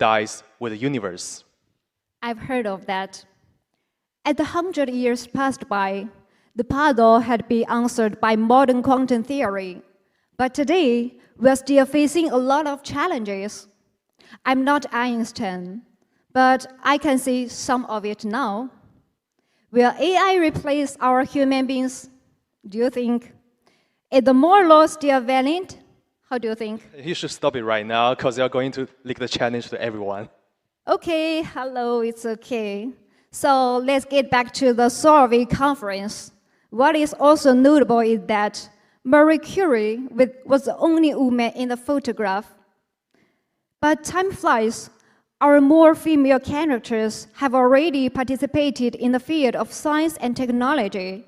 dies with the universe. I've heard of that. As the 100 years passed by, the puzzle had been answered by modern quantum theory. But today, we're still facing a lot of challenges. I'm not Einstein, but I can see some of it now. Will AI replace our human beings? Do you think? Is the moral law still valid? How do you think? You should stop it right now because you're going to leak the challenge to everyone. Okay, hello, it's okay. So let's get back to the Huawei conference. What is also notable is that Marie Curie was the only woman in the photograph. But time flies. Our more female characters have already participated in the field of science and technology.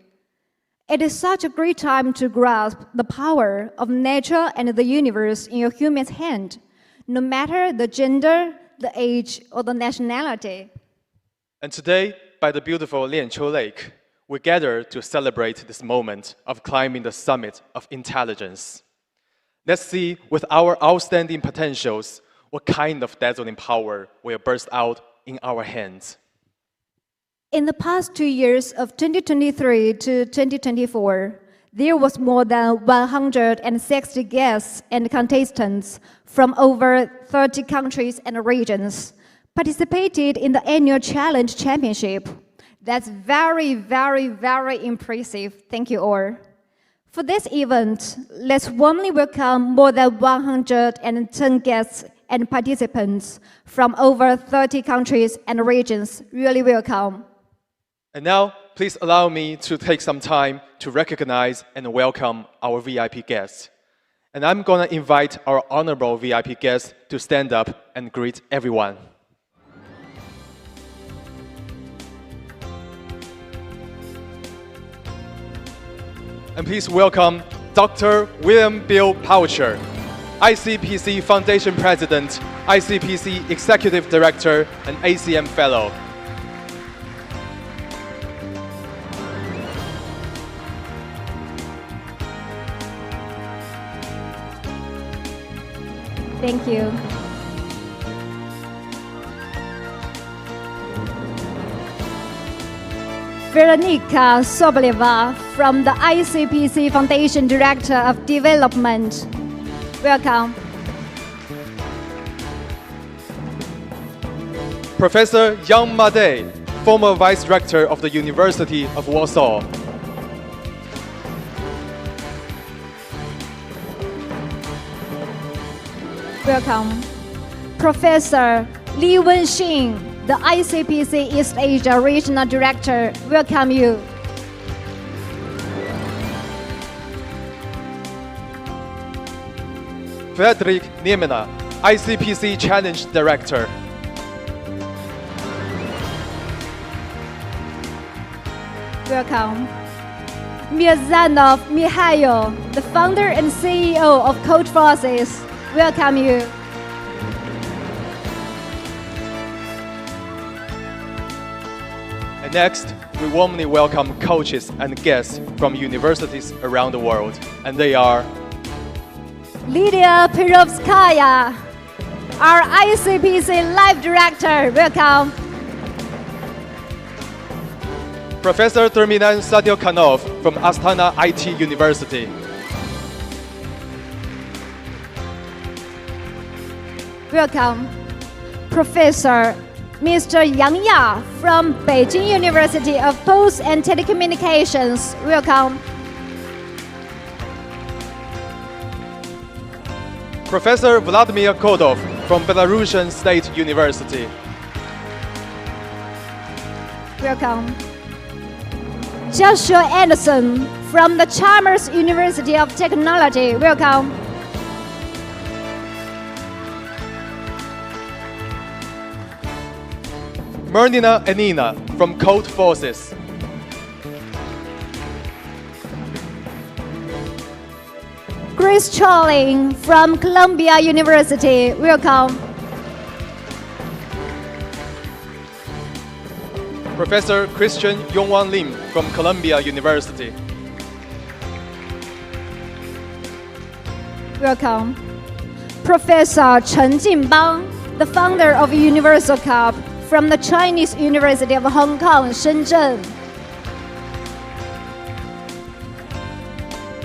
It is such a great time to grasp the power of nature and the universe in your human's hand, no matter the gender, the age, or the nationality. And today, by the beautiful Lianqiu Lake, we gather to celebrate this moment of climbing the summit of intelligence. Let's see, with our outstanding potentials, what kind of dazzling power will burst out in our hands. In the past 2 years of 2023 to 2024, there was more than 160 guests and contestants from over 30 countries and regions participated in the annual Challenge Championship. That's very, very, very impressive. Thank you all. For this event, let's warmly welcome more than 110 guests and participants from over 30 countries and regions. Really welcome. And now, please allow me to take some time to recognize and welcome our VIP guests. And I'm going to invite our honorable VIP guests to stand up and greet everyone. And please welcome Dr. William Bill Poucher, ICPC Foundation President, ICPC Executive Director, and ACM Fellow. Thank you. Veronika Soboleva from the ICPC Foundation Director of Development. Welcome. Professor Yang Made, former Vice Rector of the University of Warsaw. Welcome. Professor Li Wenxing, the ICPC East Asia Regional Director. Welcome you. Frederick Niemena, ICPC Challenge Director. Welcome. Mirzanov Mikhail, the founder and CEO of Code Forces. Welcome you. And next, we warmly welcome coaches and guests from universities around the world. And they are Lydia Perovskaya, our ICPC Life Director. Welcome. Professor Terminan Sadyokhanov from Astana IT University. Welcome. Professor Mr. Yang Ya from Beijing University of Post and Telecommunications. Welcome. Professor Vladimir Kodov from Belarusian State University. Welcome. Joshua Anderson from the Chalmers University of Technology. Welcome. Mernina Anina from Code Forces. Grace Charling from Columbia University. Welcome. Professor Christian Yongwan Lim from Columbia University. Welcome. Professor Chen Jinbang the founder of Universal Cup from the Chinese University of Hong Kong, Shenzhen.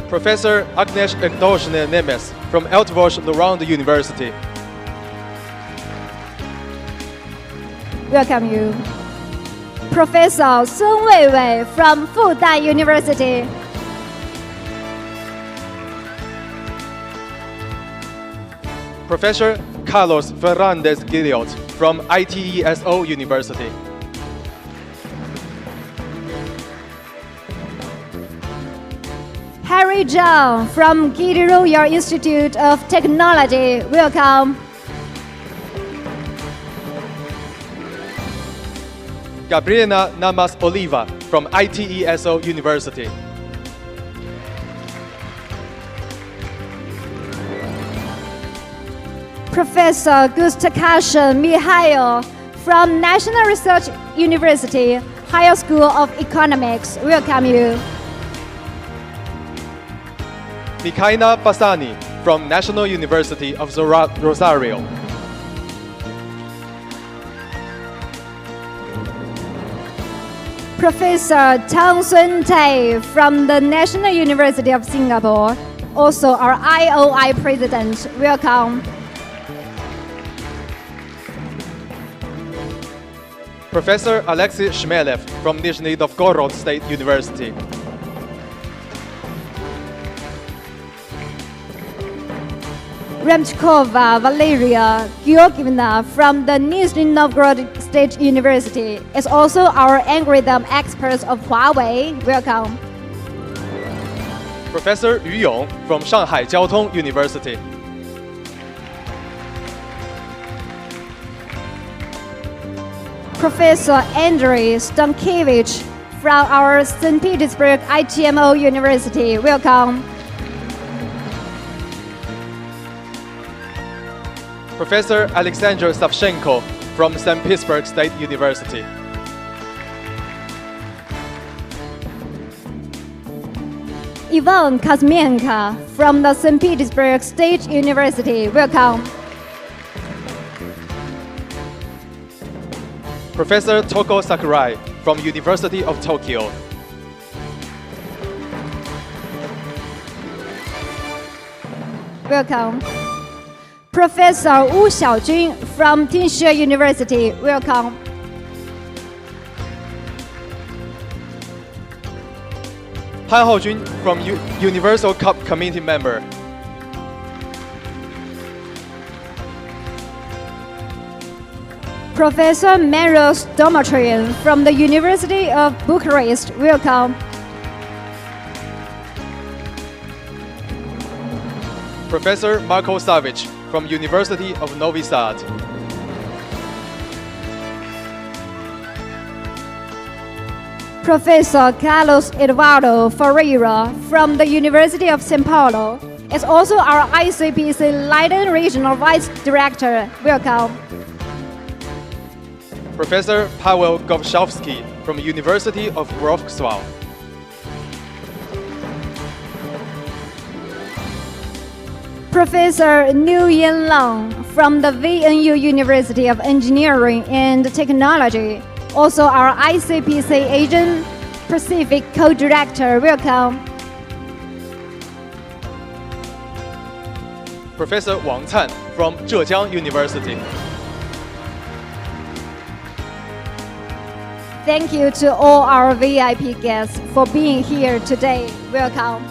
Professor Agnes Ekdoshne Nemes from Altvorsch Lorand University. Welcome you. Professor Sun Weiwei from Fudan University. Professor Carlos Fernandez Guillot from ITESO University. Harry Zhang from Gili Royal Institute of Technology. Welcome. Gabriela Namas Oliva from ITESO University. Professor Gustakashin Mikhail from National Research University, Higher School of Economics. Welcome you. Mikaina Basani from National University of Rosario. Professor Tang Sun Tai from the National University of Singapore, also our IOI president. Welcome. Professor Alexei Shmelev from Nizhny Novgorod State University. Remchkova Valeria Georgievna from the Nizhny Novgorod State University is also our algorithm expert of Huawei. Welcome. Professor Yu Yong from Shanghai Jiao Tong University. Professor Andrei Stankiewicz from our St. Petersburg ITMO University. Welcome. Professor Alexander Savchenko from St. Petersburg State University. Ivan Kuzmenko from the St. Petersburg State University. Welcome. Professor Toko Sakurai from University of Tokyo. Welcome. Professor Wu Xiaojun from Tianxia University. Welcome. Han Haojun from Universal Cup Committee member. Professor Meros Domatrian from the University of Bucharest. Welcome. Professor Marko Savic from University of Novi Sad. Professor Carlos Eduardo Ferreira from the University of São Paulo is also our ICPC Leiden Regional Vice Director. Welcome. Professor Paweł Gowszowski from University of Wrocław. Professor Nguyen Lang from the VNU University of Engineering and Technology, also our ICPC Asian Pacific Co-Director. Welcome. Professor Wang Can from Zhejiang University. Thank you to all our VIP guests for being here today. Welcome.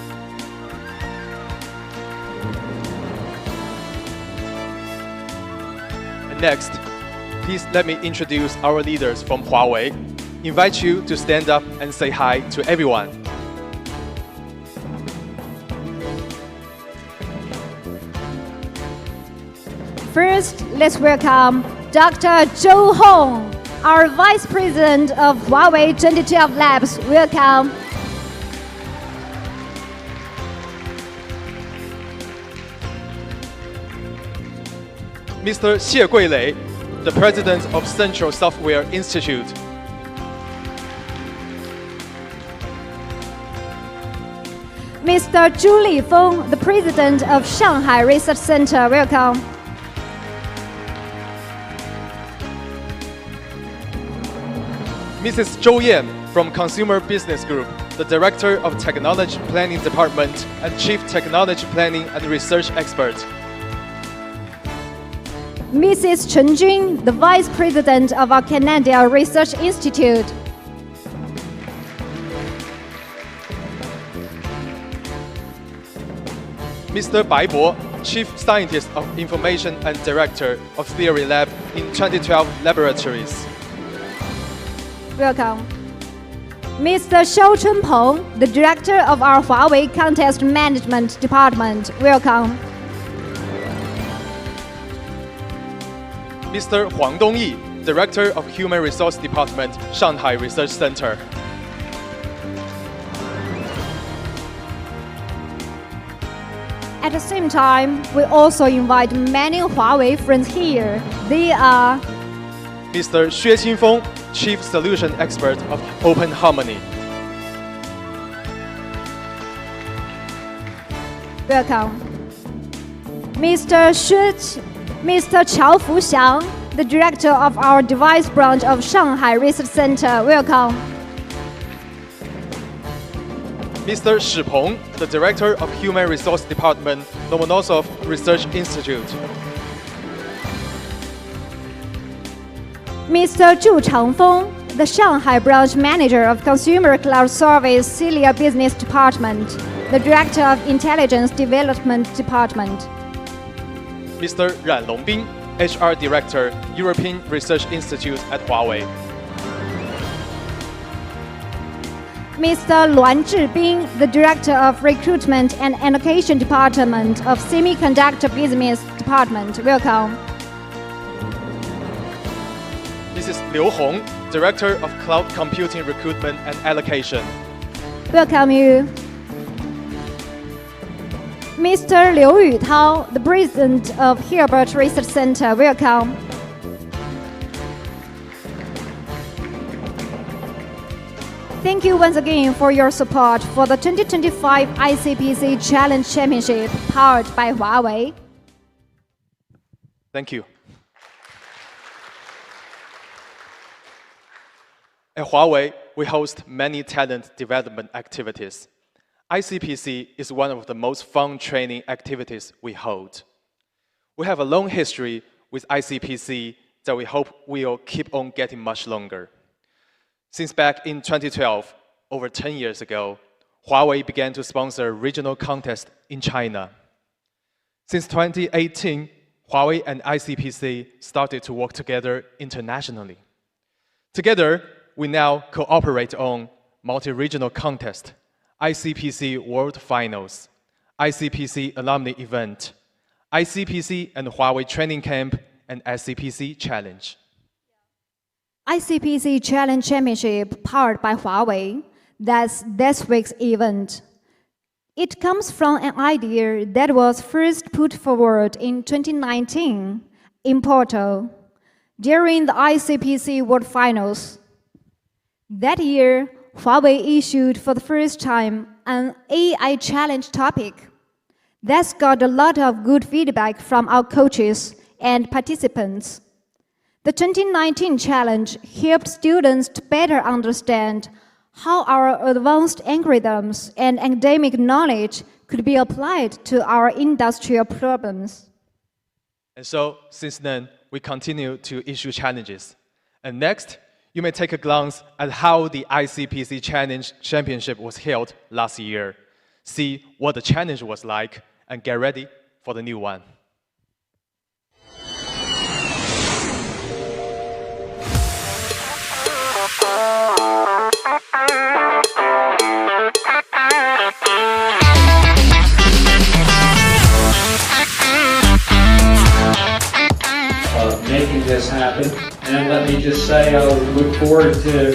And next, please let me introduce our leaders from Huawei. Invite you to stand up and say hi to everyone. First, let's welcome Dr. Zhou Hong, our Vice President of Huawei 2012 Labs. Welcome. Mr. Xie Guilei, the President of Central Software Institute. Mr. Zhu Lifeng, the President of Shanghai Research Center. Welcome. Mrs. Zhou Yan from Consumer Business Group, the Director of Technology Planning Department and Chief Technology Planning and Research Expert. Mrs. Chen Jun, the Vice President of our Canada Research Institute. Mr. Bai Bo, Chief Scientist of Information and Director of Theory Lab in 2012 Laboratories. Welcome. Mr. Xiao Chunpeng, the Director of our Huawei Contest Management Department. Welcome. Mr. Huang Dongyi, Director of Human Resource Department, Shanghai Research Center. At the same time, we also invite many Huawei friends here. They are Mr. Xue Qinfeng, Chief Solution Expert of Open Harmony. welcome. Mr. Chao Fuxiang, the Director of our Device Branch of Shanghai Research Center. Welcome. Mr. Shi Peng, the Director of Human Resource Department, Lomonosov Research Institute. Mr. Zhu Changfeng, the Shanghai Branch Manager of Consumer Cloud Service Celia Business Department, the Director of Intelligence Development Department. Mr. Ran Longbing, HR Director, European Research Institute at Huawei. Mr. Luan Zhibing, the Director of Recruitment and Education Department of Semiconductor Business Department. Welcome. Mrs. Liu Hong, Director of Cloud Computing Recruitment and Allocation. Welcome you. Mr. Liu Yutao, the President of Hilbert Research Center. Welcome. Thank you once again for your support for the 2025 ICPC Challenge Championship powered by Huawei. Thank you. At Huawei, we host many talent development activities. ICPC is one of the most fun training activities we hold. We have a long history with ICPC that we hope will keep on getting much longer. Since back in 2012, over 10 years ago, Huawei began to sponsor regional contests in China. Since 2018, Huawei and ICPC started to work together internationally. Together, we now cooperate on multi-regional contest, ICPC World Finals, ICPC Alumni Event, ICPC and Huawei Training Camp, and ICPC Challenge. ICPC Challenge Championship powered by Huawei, that's this week's event. It comes from an idea that was first put forward in 2019 in Porto during the ICPC World Finals. That year, Huawei issued for the first time an AI challenge topic. That's got a lot of good feedback from our coaches and participants. The 2019 challenge helped students to better understand how our advanced algorithms and academic knowledge could be applied to our industrial problems. And so, since then, we continue to issue challenges. And next, you may take a glance at how the ICPC Challenge Championship was held last year. See what the challenge was like and get ready for the new one. Making this happen. And let me just say, I look forward to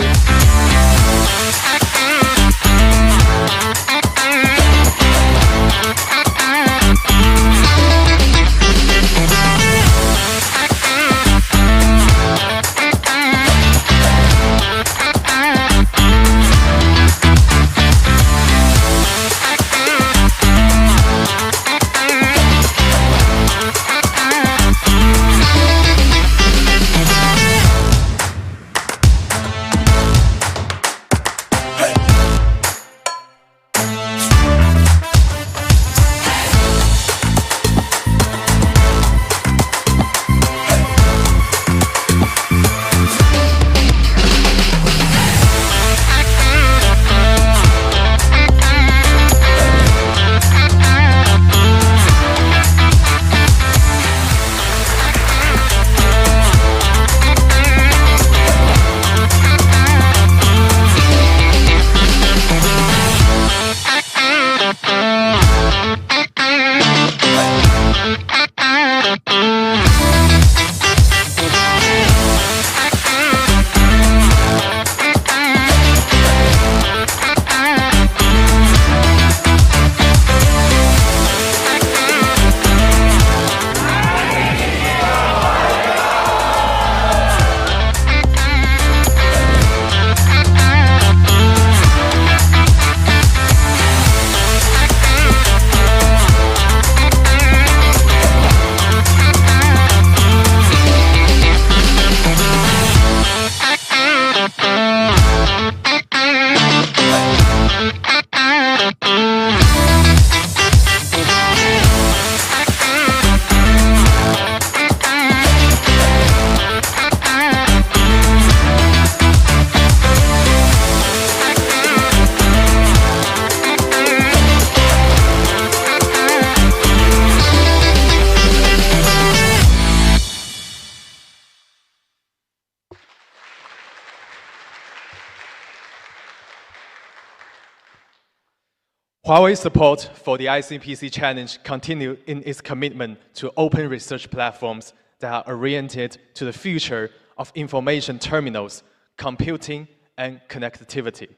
Huawei's support for the ICPC challenge continues in its commitment to open research platforms that are oriented to the future of information terminals, computing, and connectivity.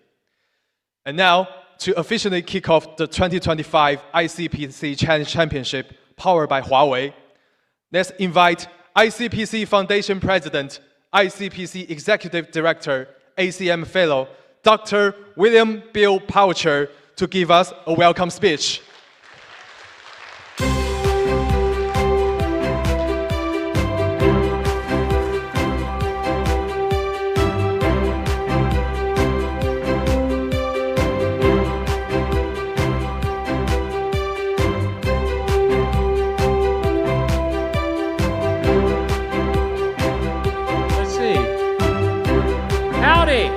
And now, to officially kick off the 2025 ICPC Challenge Championship powered by Huawei, let's invite ICPC Foundation President, ICPC Executive Director, ACM Fellow, Dr. William Bill Poucher, to give us a welcome speech. Let's see. Howdy.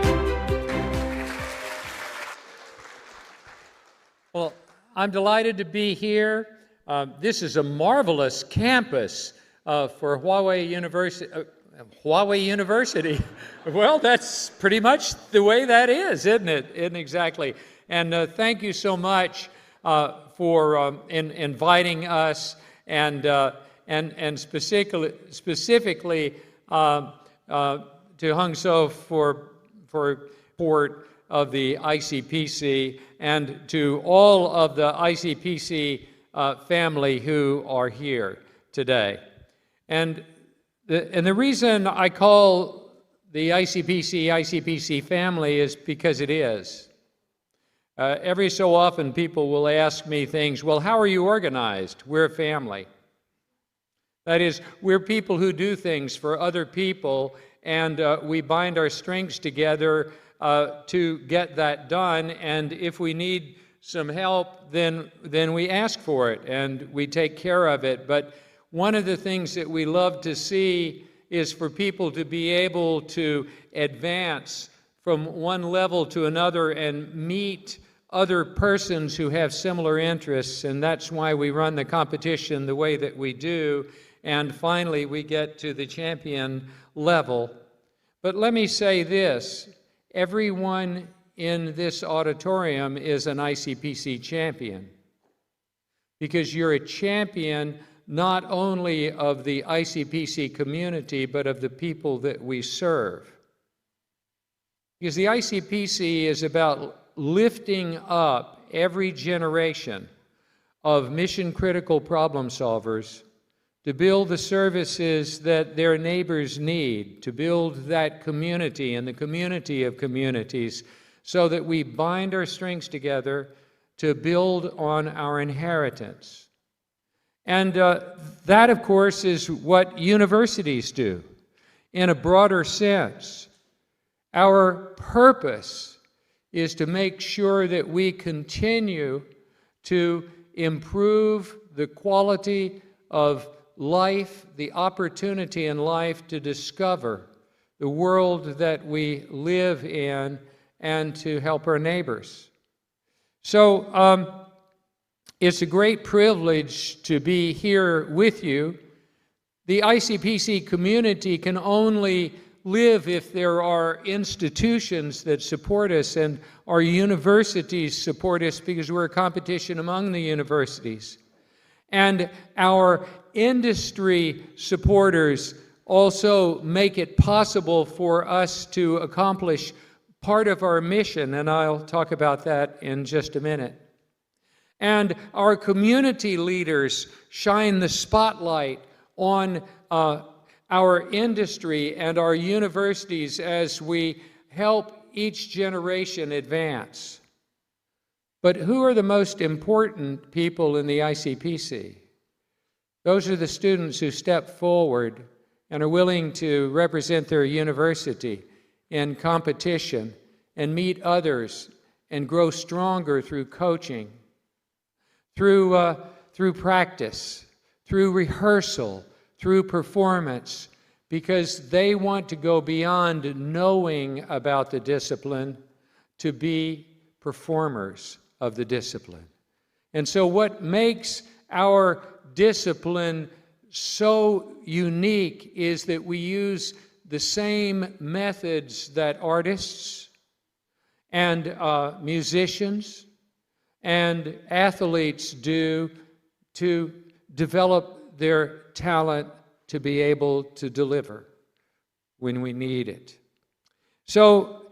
Well, I'm delighted to be here. This is a marvelous campus for Huawei University. Huawei University. Well, that's pretty much the way that is, isn't it? Isn't exactly. And thank you so much for inviting us and specifically to Hangzhou for support of the ICPC and to all of the ICPC family who are here today. And the reason I call the ICPC family is because it is. Every so often people will ask me things, well, how are you organized? We're a family. That is, we're people who do things for other people, and we bind our strengths together to get that done, and if we need some help, then we ask for it, and we take care of it. But one of the things that we love to see is for people to be able to advance from one level to another and meet other persons who have similar interests, and that's why we run the competition the way that we do, and finally we get to the champion level. But let me say this. Everyone in this auditorium is an ICPC champion, because you're a champion not only of the ICPC community, but of the people that we serve. Because the ICPC is about lifting up every generation of mission-critical problem solvers to build the services that their neighbors need, to build that community and the community of communities, so that we bind our strengths together to build on our inheritance. And that, of course, is what universities do in a broader sense. Our purpose is to make sure that we continue to improve the quality of life, the opportunity in life to discover the world that we live in and to help our neighbors. So it's a great privilege to be here with you. The ICPC community can only live if there are institutions that support us, and our universities support us because we're a competition among the universities. And our industry supporters also make it possible for us to accomplish part of our mission, and I'll talk about that in just a minute. And our community leaders shine the spotlight on our industry and our universities as we help each generation advance. But who are the most important people in the ICPC? Those are the students who step forward and are willing to represent their university in competition and meet others and grow stronger through coaching, through practice, through rehearsal, through performance, because they want to go beyond knowing about the discipline to be performers of the discipline. And so what makes our discipline so unique is that we use the same methods that artists and musicians and athletes do to develop their talent to be able to deliver when we need it. So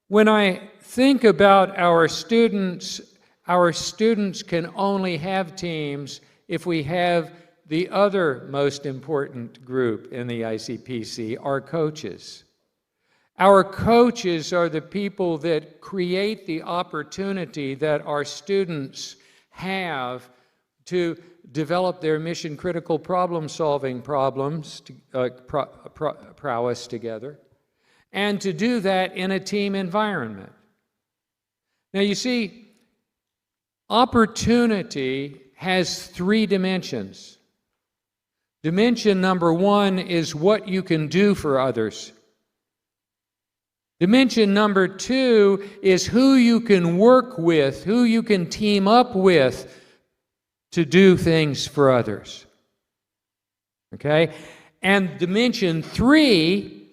when I think about our students can only have teams if we have the other most important group in the ICPC, our coaches. Our coaches are the people that create the opportunity that our students have to develop their mission-critical problem-solving prowess together, and to do that in a team environment. Now, you see, opportunity has 3 dimensions. Dimension number 1 is what you can do for others. Dimension number 2 is who you can work with, who you can team up with to do things for others. Okay? And dimension 3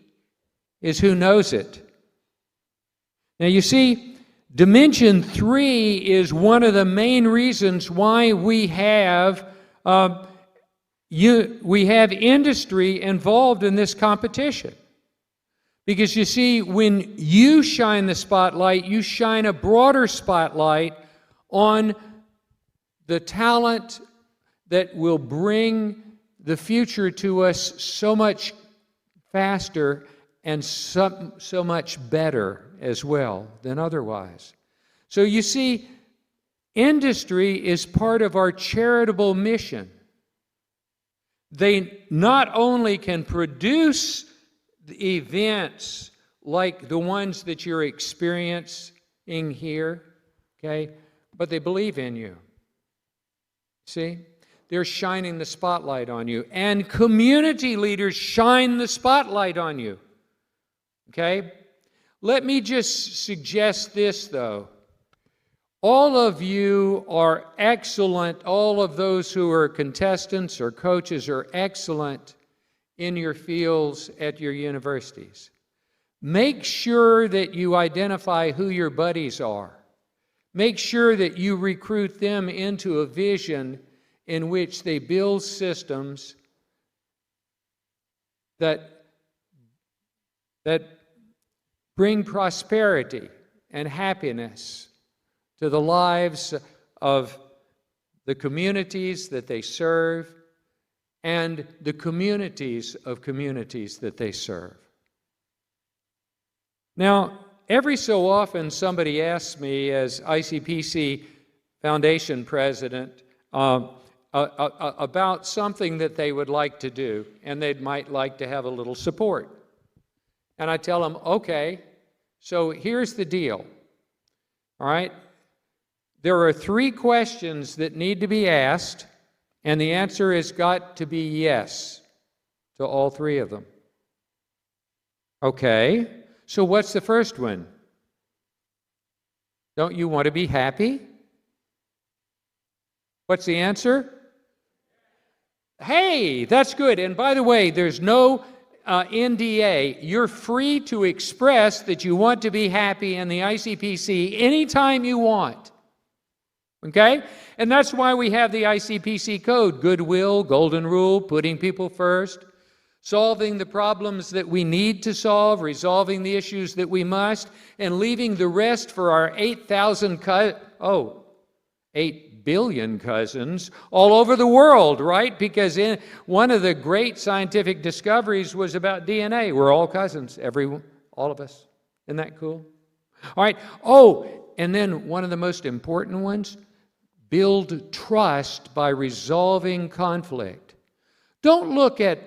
is who knows it. Now you see, dimension 3 is one of the main reasons why we have industry involved in this competition. Because you see, when you shine the spotlight, you shine a broader spotlight on the talent that will bring the future to us so much faster and so much better as well than otherwise. So you see, industry is part of our charitable mission. They not only can produce events like the ones that you're experiencing here, okay, but they believe in you. See? They're shining the spotlight on you. And community leaders shine the spotlight on you. Okay? Let me just suggest this, though. All of you are excellent. All of those who are contestants or coaches are excellent in your fields at your universities. Make sure that you identify who your buddies are. Make sure that you recruit them into a vision in which they build systems that bring prosperity and happiness to the lives of the communities that they serve and the communities of communities that they serve. Now, every so often somebody asks me as ICPC Foundation President about something that they would like to do, and they might like to have a little support. And I tell them, okay, so here's the deal, all right? There are 3 questions that need to be asked, and the answer has got to be yes to all 3 of them. Okay, so what's the first one? Don't you want to be happy? What's the answer? Hey, that's good. And by the way, there's no NDA. You're free to express that you want to be happy in the ICPC anytime you want. Okay? And that's why we have the ICPC code: goodwill, golden rule, putting people first, solving the problems that we need to solve, resolving the issues that we must, and leaving the rest for our 8 billion cousins all over the world, right? Because one of the great scientific discoveries was about DNA. We're all cousins, all of us. Isn't that cool? All right. Oh, and then one of the most important ones, build trust by resolving conflict. Don't look at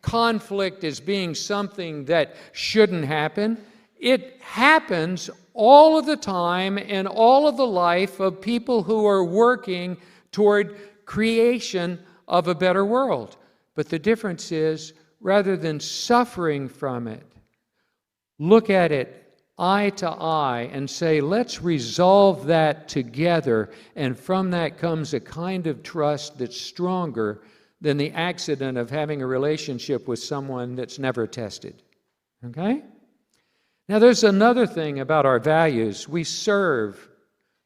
conflict as being something that shouldn't happen. It happens all of the time in all of the life of people who are working toward creation of a better world. But the difference is, rather than suffering from it, look at it eye to eye and say, let's resolve that together. And from that comes a kind of trust that's stronger than the accident of having a relationship with someone that's never tested. Okay? Now, there's another thing about our values. We serve.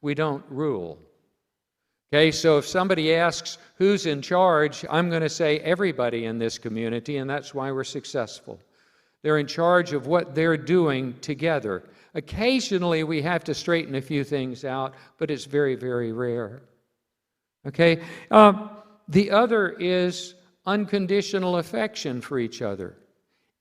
We don't rule. Okay, so if somebody asks who's in charge, I'm going to say everybody in this community, and that's why we're successful. They're in charge of what they're doing together. Occasionally, we have to straighten a few things out, but it's very, very rare. Okay? The other is unconditional affection for each other.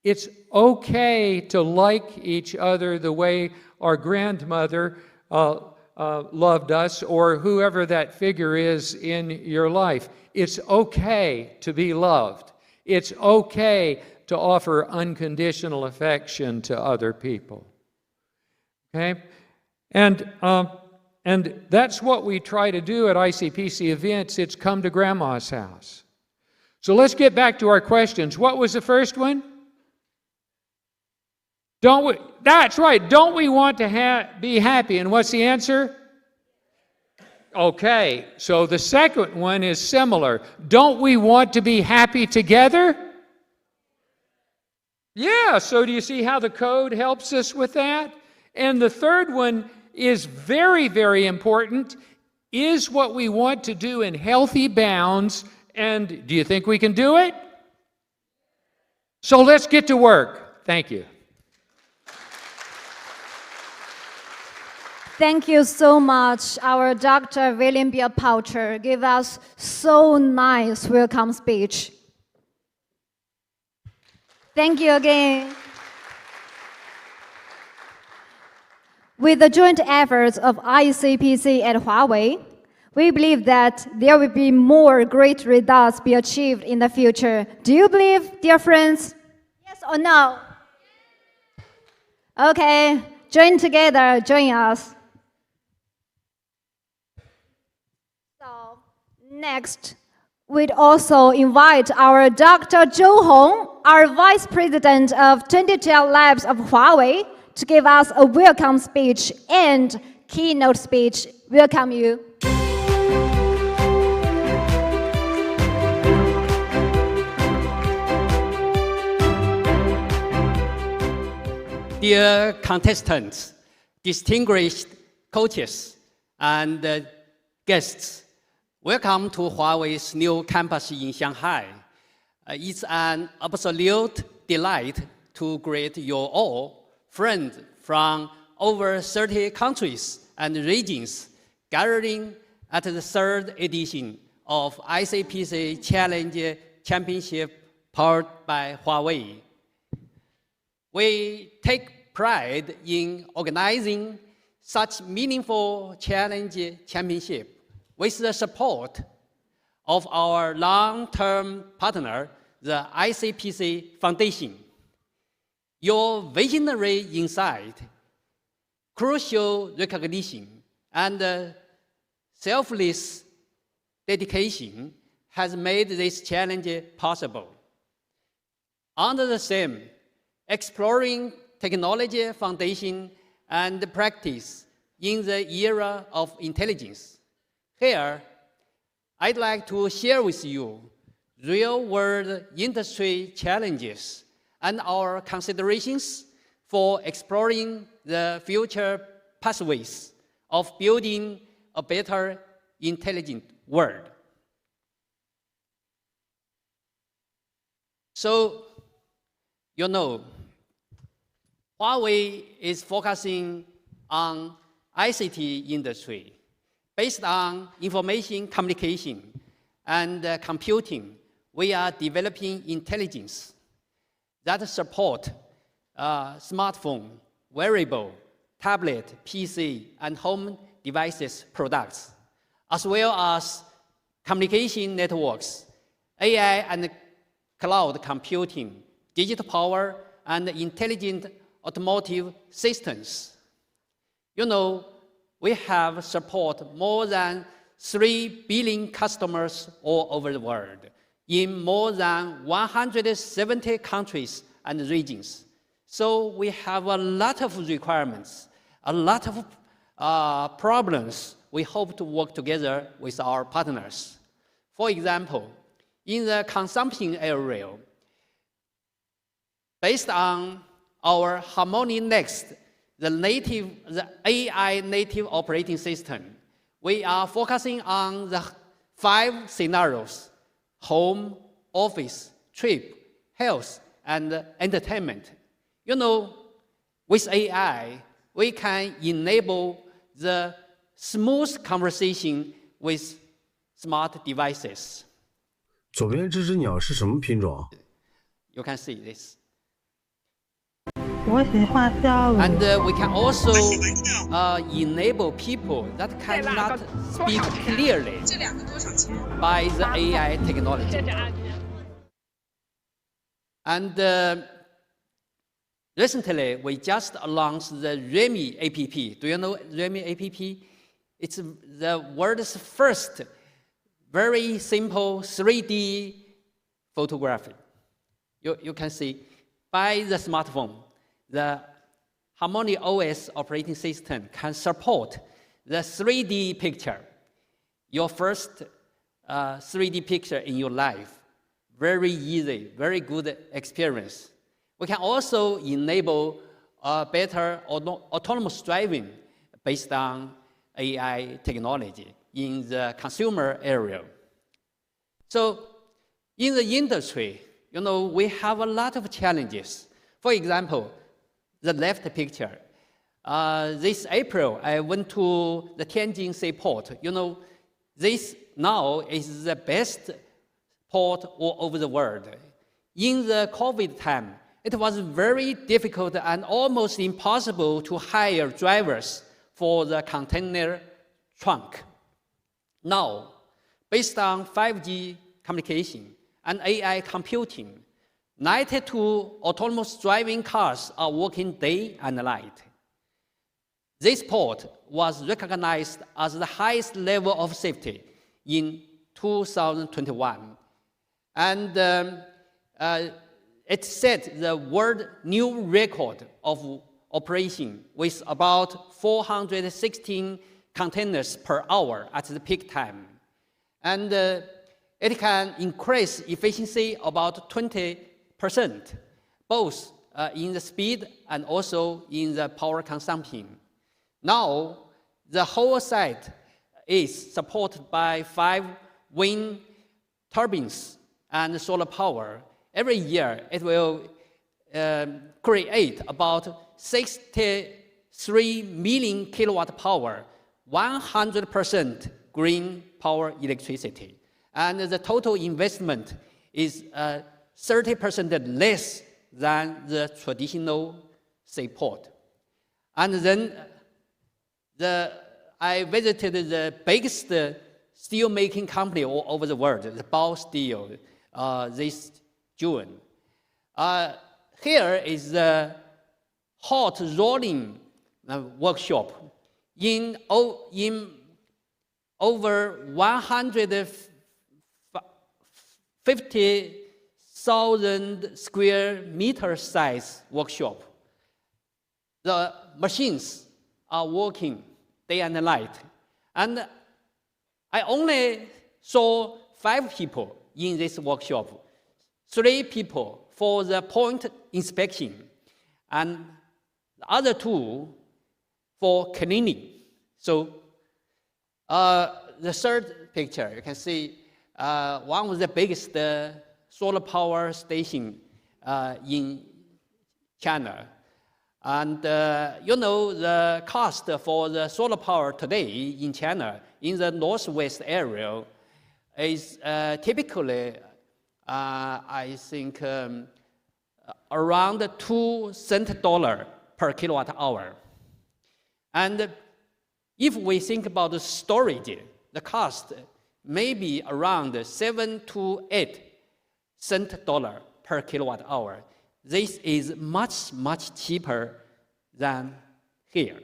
It's okay to like each other the way our grandmother loved us, or whoever that figure is in your life. It's okay to be loved. It's okay to offer unconditional affection to other people. Okay? And that's what we try to do at ICPC events. It's come to Grandma's house. So let's get back to our questions. What was the first one? That's right. Don't we want to be happy? And what's the answer? Okay. So the second one is similar. Don't we want to be happy together? Yeah. So do you see how the code helps us with that? And the third one is very, very important. Is what we want to do in healthy bounds. And do you think we can do it? So let's get to work. Thank you. Thank you so much. Our Dr. William B. Poucher gave us so nice welcome speech. Thank you again. With the joint efforts of ICPC and Huawei, we believe that there will be more great results be achieved in the future. Do you believe, dear friends? Yes or no? Okay, join together, join us. So, next, we'd also invite our Dr. Zhou Hong, our Vice President of 2012 Labs of Huawei, to give us a welcome speech and keynote speech. Welcome you. Dear contestants, distinguished coaches, and guests, welcome to Huawei's new campus in Shanghai. It's an absolute delight to greet you all, friends from over 30 countries and regions, gathering at the third edition of ICPC Challenge Championship powered by Huawei. We take pride in organizing such meaningful challenge championship with the support of our long-term partner, the ICPC Foundation. Your visionary insight, crucial recognition, and selfless dedication has made this challenge possible. Under the theme, exploring technology foundation and practice in the era of intelligence. Here, I'd like to share with you real-world industry challenges and our considerations for exploring the future pathways of building a better intelligent world. So, you know, Huawei is focusing on ICT industry. Based on information communication and computing, we are developing intelligence that support smartphone, wearable, tablet, PC, and home devices products, as well as communication networks, AI and cloud computing, digital power, and intelligent automotive systems. You know, we have support more than 3 billion customers all over the world in more than 170 countries and regions. So we have a lot of requirements, a lot of problems. We hope to work together with our partners. For example, in the consumption area, based on our Harmony Next, the AI native operating system, we are focusing on the 5 scenarios: home, office, trip, health, and entertainment. You know, with AI, we can enable the smooth conversation with smart devices. 左边这只鸟是什么品种？ You can see this. 我喜欢小 And we can also enable people that cannot speak clearly by the AI technology. And recently, we just launched the Remy app. Do you know Remy app? It's the world's first very simple 3D photography. You can see by the smartphone, the Harmony OS operating system can support the 3D picture, your first 3D picture in your life. Very easy, very good experience. We can also enable better autonomous driving based on AI technology in the consumer area. So in the industry, you know, we have a lot of challenges. For example, the left picture. This April, I went to the Tianjin Seaport. You know, this now is the best port all over the world. In the COVID time, it was very difficult and almost impossible to hire drivers for the container trunk. Now, based on 5G communication and AI computing, 92 autonomous driving cars are working day and night. This port was recognized as the highest level of safety in 2021. And it set the world new record of operation with about 416 containers per hour at the peak time. And it can increase efficiency about 20%, both in the speed and also in the power consumption. Now, the whole site is supported by 5 wind turbines and solar power. Every year, it will create about 63 million kilowatt power, 100% green power electricity. And the total investment is 30% less than the traditional seaport. And then I visited the biggest steel-making company all over the world, the Bao Steel, this June. Here is the hot rolling workshop. In over 150,000 square meter size workshop. The machines are working day and night. And I only saw 5 people in this workshop, 3 people for the point inspection, and the other 2 for cleaning. So the third picture, you can see one of the biggest solar power station in China. And you know, the cost for the solar power today in China, in the northwest area, is typically, I think, around 2 cents per kilowatt hour. And if we think about the storage, the cost may be around 7 to 8 cents per kilowatt hour. This is much, much cheaper than here.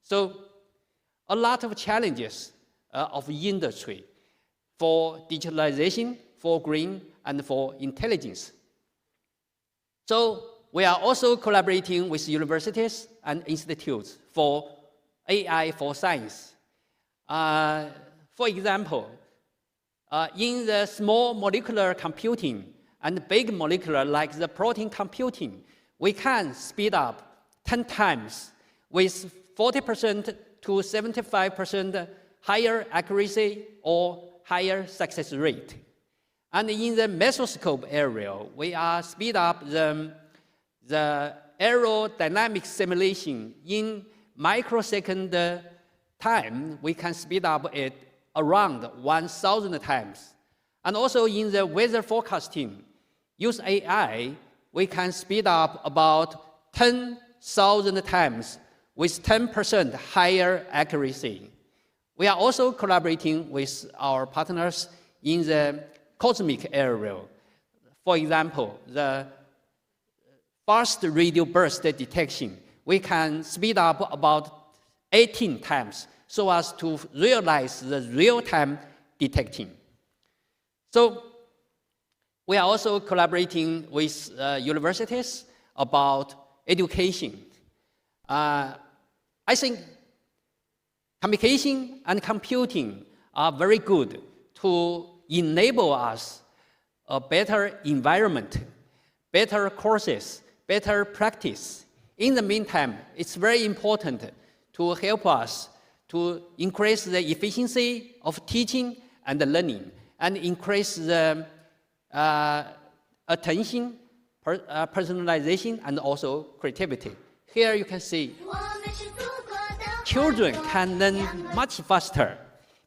So a lot of challenges of industry for digitalization, for green, and for intelligence. So we are also collaborating with universities and institutes for AI for science. For example, in the small molecular computing and big molecular, like the protein computing, we can speed up 10 times with 40% to 75% higher accuracy or higher success rate. And in the mesoscope area, we are speed up the aerodynamic simulation in microsecond time. We can speed up it around 1,000 times. And also in the weather forecasting, use AI, we can speed up about 10,000 times with 10% higher accuracy. We are also collaborating with our partners in the cosmic area. For example, the fast radio burst detection, we can speed up about 18 times so as to realize the real-time detecting. So we are also collaborating with universities about education. I think communication and computing are very good to enable us a better environment, better courses, better practice. In the meantime, it's very important to help us to increase the efficiency of teaching and learning and increase the attention, personalization, and also creativity. Here you can see children can learn much faster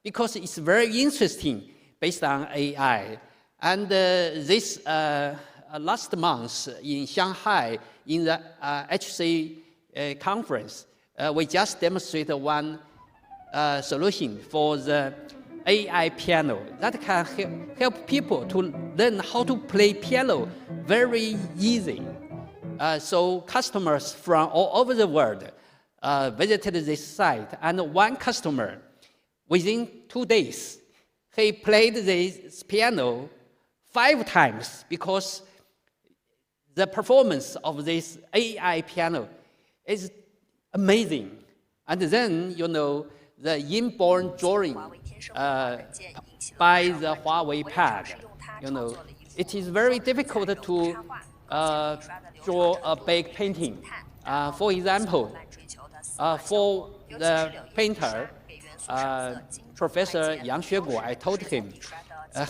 because it's very interesting based on AI. And this last month in Shanghai, in the HC conference, we just demonstrated one solution for the AI piano that can help people to learn how to play piano very easy. So customers from all over the world visited this site, and one customer, within 2 days, he played this piano 5 times because the performance of this AI piano is amazing. And then, you know, the inborn drawing by the Huawei pad, you know, it is very difficult to draw a big painting. For example, for the painter, Professor Yang Xueguo, I told him,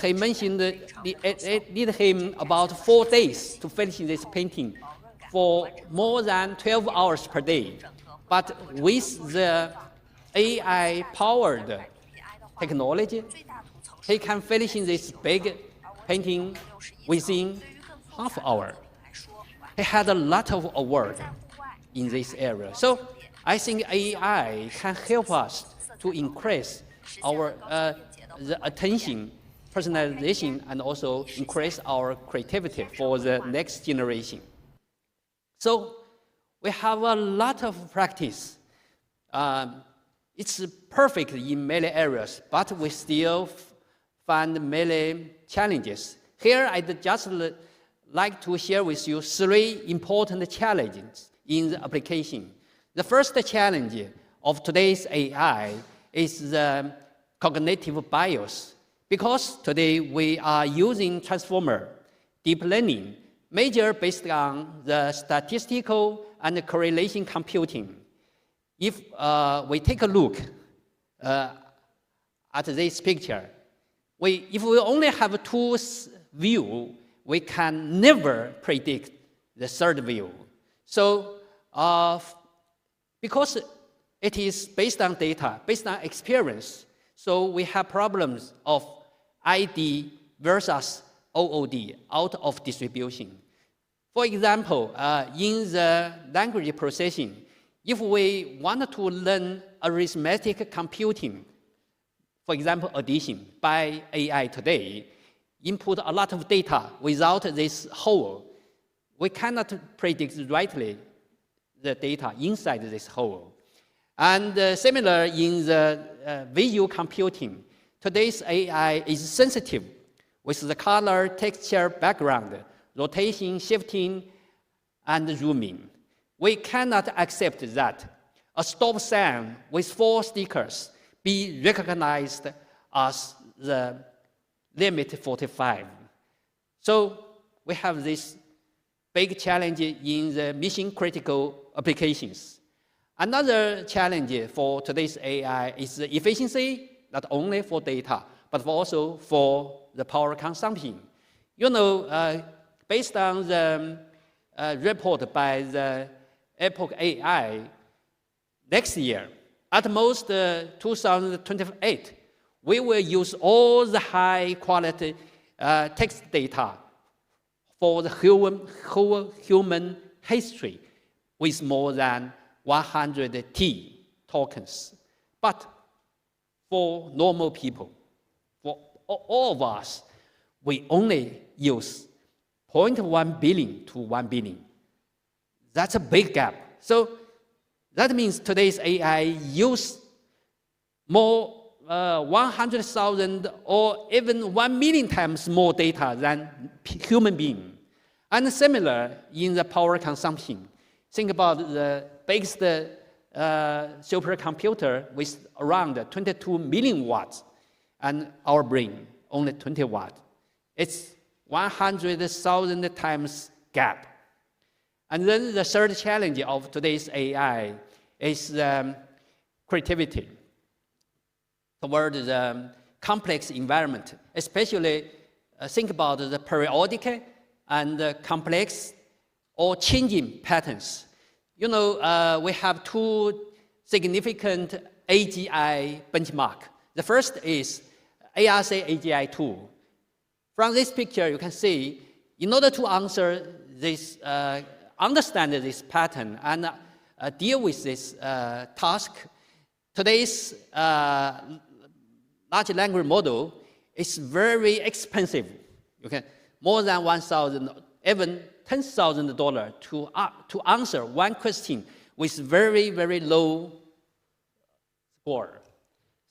he mentioned it needed him about 4 days to finish this painting for more than 12 hours per day. But with the AI-powered technology, he can finish this big painting within half hour. He had a lot of awards in this area. So I think AI can help us to increase our the attention, personalization, and also increase our creativity for the next generation. So we have a lot of practice. It's perfect in many areas, but we still find many challenges. Here, I'd just like to share with you 3 important challenges in the application. The first challenge of today's AI is the cognitive bias, because today we are using transformer, deep learning, major based on the statistical and correlation computing. If we take a look at this picture, if we only have 2 views, we can never predict the third view. So because it is based on data, based on experience, so we have problems of ID versus OOD, out of distribution. For example, in the language processing, if we want to learn arithmetic computing, for example, addition by AI today, input a lot of data without this hole, we cannot predict rightly the data inside this hole. And similar in the visual computing, today's AI is sensitive with the color, texture, background, rotation, shifting, and zooming. We cannot accept that a stop sign with 4 stickers be recognized as the limit 45. So we have this big challenge in the mission-critical applications. Another challenge for today's AI is the efficiency, not only for data, but also for the power consumption. You know, based on the report by the Epoch AI, next year, at most 2028, we will use all the high quality text data for the whole human history with more than 100 T tokens. But for normal people, for all of us, we only use 0.1 billion to 1 billion. That's a big gap. So that means today's AI use more 100,000 or even 1 million times more data than human being. And similar in the power consumption. Think about the biggest supercomputer with around 22 million watts, and our brain only 20 watts. It's 100,000 times gap. And then the third challenge of today's AI is creativity toward the complex environment, especially think about the periodic and complex or changing patterns. You know, we have two significant AGI benchmark. The first is ARC AGI 2. From this picture, you can see, in order to answer this, understand this pattern and deal with this task, today's large language model is very expensive. You can more than $1,000, even $10,000 to answer one question with very, very low score.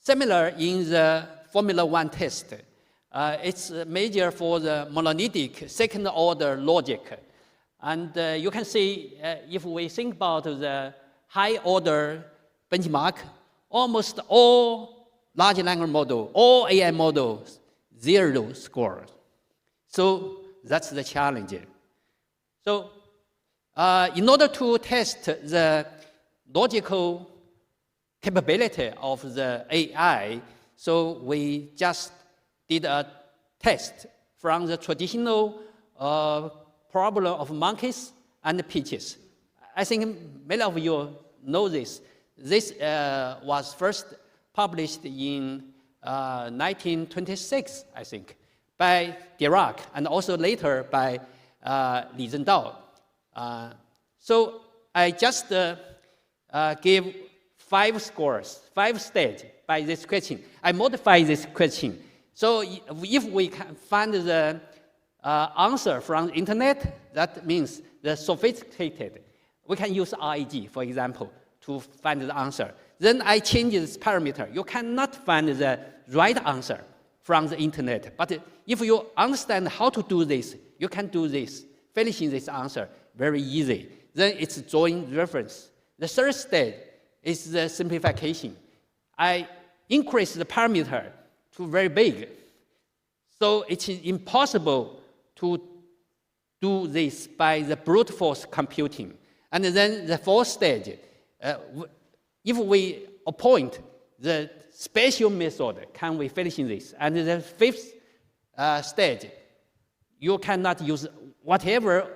Similar in the Formula One test. It's major for the monolithic second-order logic. And you can see, if we think about the high-order benchmark, almost all large language model, all AI models, 0 score. So that's the challenge. So in order to test the logical capability of the AI, so we just did a test from the traditional problem of monkeys and peaches. I think many of you know this. This was first published in 1926, I think, by Dirac, and also later by Li Zhendao. So I just gave 5 scores, 5 stages by this question. I modify this question. So if we can find the answer from the internet, that means the sophisticated. We can use RAG, for example, to find the answer. Then I change this parameter. You cannot find the right answer from the internet. But if you understand how to do this, you can do this, finishing this answer very easy. Then it's drawing reference. The third stage is the simplification. I increase the parameter to very big. So it's impossible to do this by the brute force computing. And then the fourth stage, if we appoint the spatial method, can we finish this? And the fifth stage, you cannot use whatever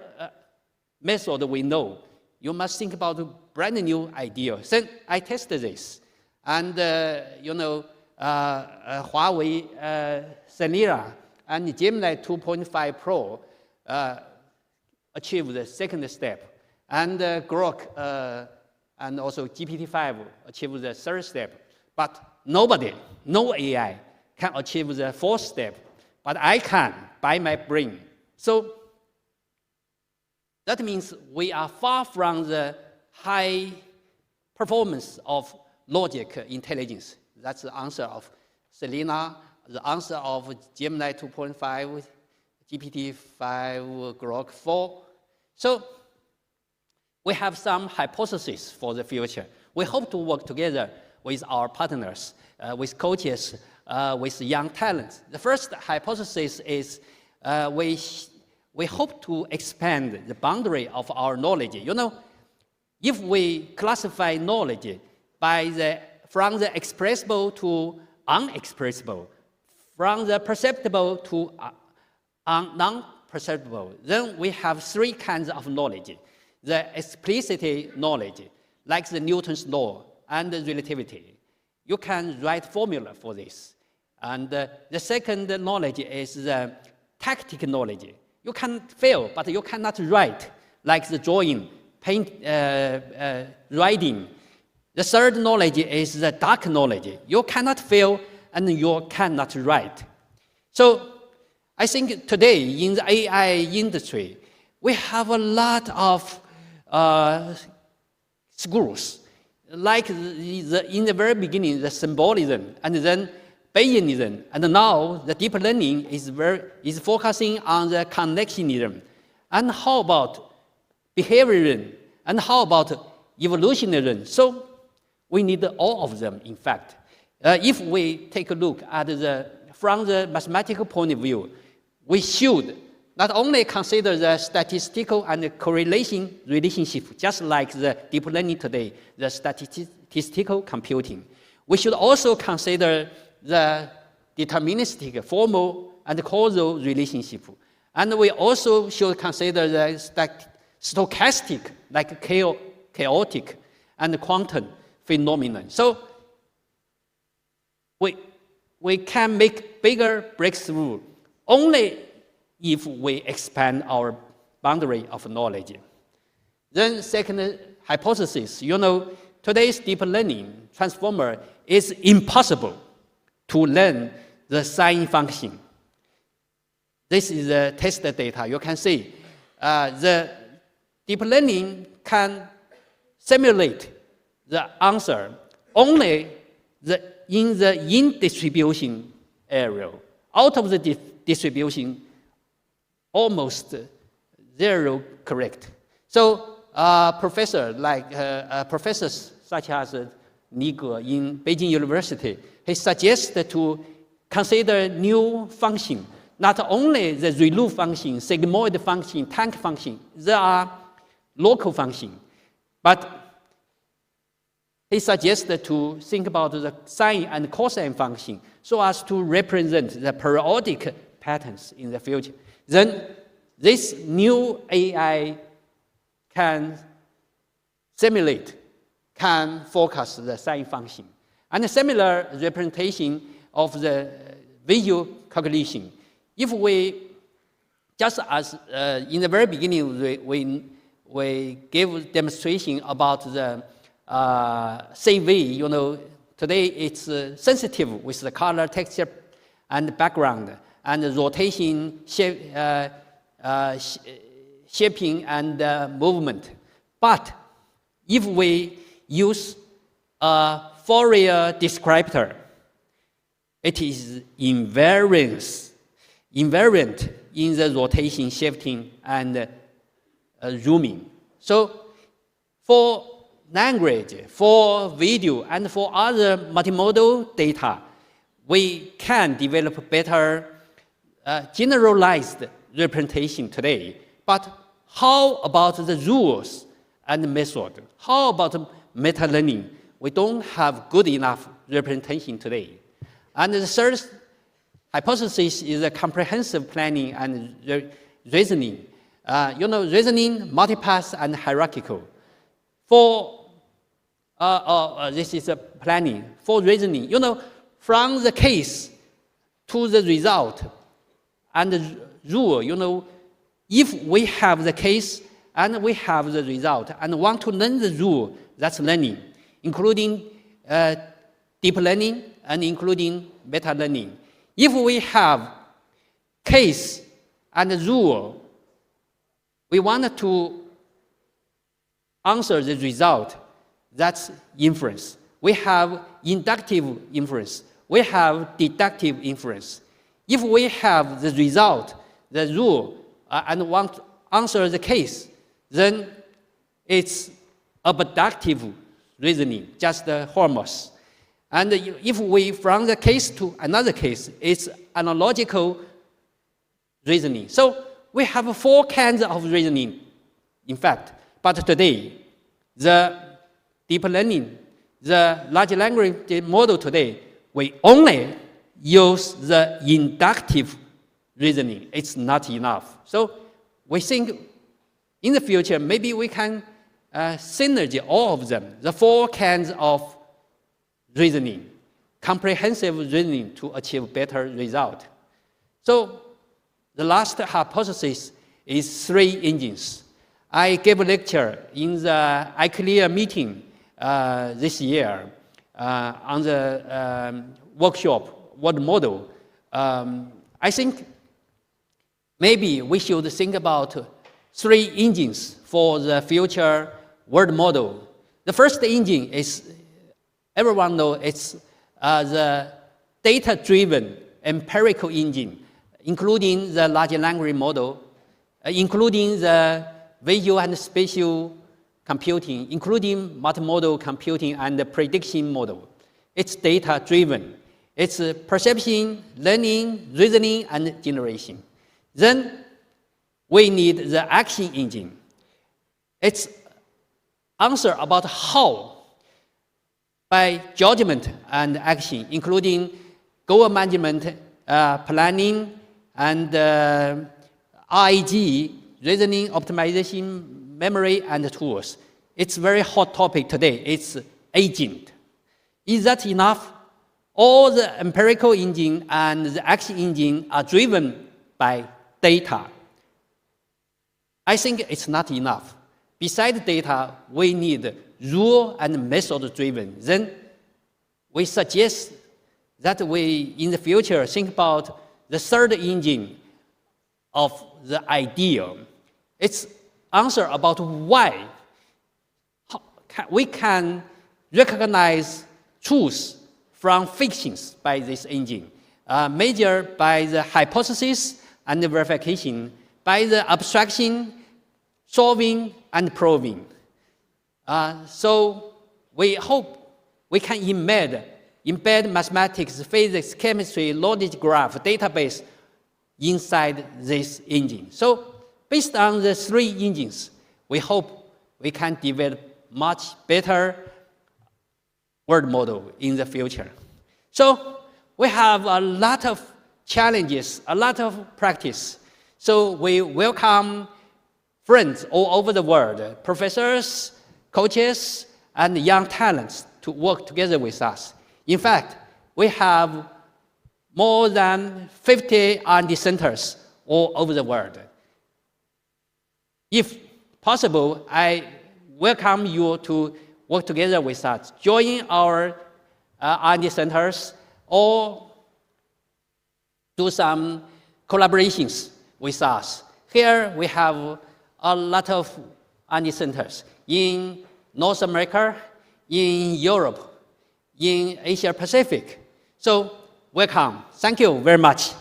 method we know. You must think about a brand new idea. Then I tested this. And, you know, Huawei Selena and Gemini 2.5 Pro achieved the second step. And Grok and also GPT-5 achieved the third step. But nobody, no AI, can achieve the fourth step. But I can, by my brain. So that means we are far from the high performance of logic intelligence. That's the answer of Selena, the answer of Gemini 2.5, GPT-5, Grok 4. So we have some hypotheses for the future. We hope to work together with our partners, with coaches, with young talents. The first hypothesis is we hope to expand the boundary of our knowledge. You know, if we classify knowledge from the expressible to unexpressible, from the perceptible to non-perceptible, then we have three kinds of knowledge. The explicit knowledge, like the Newton's law and the relativity. You can write formula for this. And the second knowledge is the tactical knowledge. You can fail, but you cannot write, like the drawing, paint, writing. The third knowledge is the dark knowledge. You cannot fail and you cannot write. So I think today in the AI industry, we have a lot of schools, like in the very beginning, the symbolism, and then Bayesianism, and now the deep learning is focusing on the connectionism. And how about behaviorism? And how about evolutionism? So we need all of them, in fact. If we take a look at from the mathematical point of view, we should not only consider the statistical and correlation relationship, just like the deep learning today, the statistical computing. We should also consider the deterministic, formal, and causal relationship. And we also should consider the stochastic, like chaotic, and quantum phenomenon. So we can make bigger breakthrough only if we expand our boundary of knowledge. Then second hypothesis, today's deep learning transformer is impossible to learn the sine function. This is the test data. You can see the deep learning can simulate the answer only in the in-distribution area. Out of the distribution, almost zero correct. So professors such as Ni Ge in Beijing University, he suggests to consider new function, not only the ReLU function, sigmoid function, tank function, they are local function, but he suggests to think about the sine and cosine function so as to represent the periodic patterns in the future. Then this new AI can simulate, can focus the sine function. And a similar representation of the visual cognition. If we, just as in the very beginning, we gave demonstration about the CV, today it's sensitive with the color, texture, and background, and the rotation, shaping, and movement. But if we use a Fourier descriptor, it is invariant in the rotation, shifting, and zooming. So for language, for video, and for other multimodal data, we can develop better generalized representation today. But how about the rules and method? How about meta-learning? We don't have good enough representation today. And the third hypothesis is a comprehensive planning and reasoning. Reasoning, multipath, and hierarchical. This is a planning. For reasoning, from the case to the result and the rule, if we have the case and we have the result and want to learn the rule, that's learning, including deep learning and including meta-learning. If we have case and rule, we want to answer the result, that's inference. We have inductive inference. We have deductive inference. If we have the result, the rule, and want to answer the case, then it's abductive reasoning, just the hormuz. And if we, from the case to another case, it's analogical reasoning. So we have 4 kinds of reasoning, in fact. But today, the deep learning, the large language model today, we only use the inductive reasoning. It's not enough. So we think in the future, maybe we can synergy all of them, the 4 kinds of reasoning, comprehensive reasoning to achieve better result. So the last hypothesis is 3 engines. I gave a lecture in the ICLEAR meeting this year on the workshop, world model. I think maybe we should think about 3 engines for the future world model. The first engine is, everyone knows, it's the data-driven empirical engine, including the large language model, including the visual and spatial computing, including multimodal computing and the prediction model. It's data-driven. It's perception, learning, reasoning, and generation. Then we need the action engine. It's answer about how, by judgment and action, including goal management, planning, and RAG, reasoning, optimization, memory, and tools. It's a very hot topic today. It's agent. Is that enough? All the empirical engine and the action engine are driven by data. I think it's not enough. Besides data, we need rule and method driven. Then we suggest that we, in the future, think about the third engine of the idea. It's answer about why we can recognize truth from fictions by this engine, measured by the hypothesis and the verification, by the abstraction, solving, and proving. So we hope we can embed mathematics, physics, chemistry, logic graph, database inside this engine. So based on the 3 engines, we hope we can develop much better world model in the future. So we have a lot of challenges, a lot of practice. So we welcome friends all over the world, professors, coaches, and young talents to work together with us. In fact, we have more than 50 R&D centers all over the world. If possible, I welcome you to work together with us. Join our R&D centers or do some collaborations with us. Here we have a lot of R&D centers in North America, in Europe, in Asia Pacific. So welcome. Thank you very much.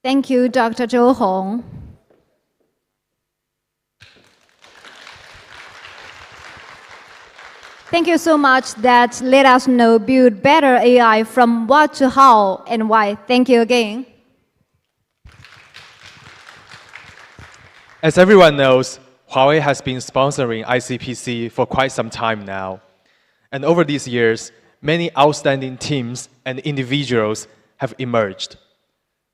Thank you, Dr. Zhou Hong. Thank you so much that let us know build better AI from what to how and why. Thank you again. As everyone knows, Huawei has been sponsoring ICPC for quite some time now. And over these years, many outstanding teams and individuals have emerged.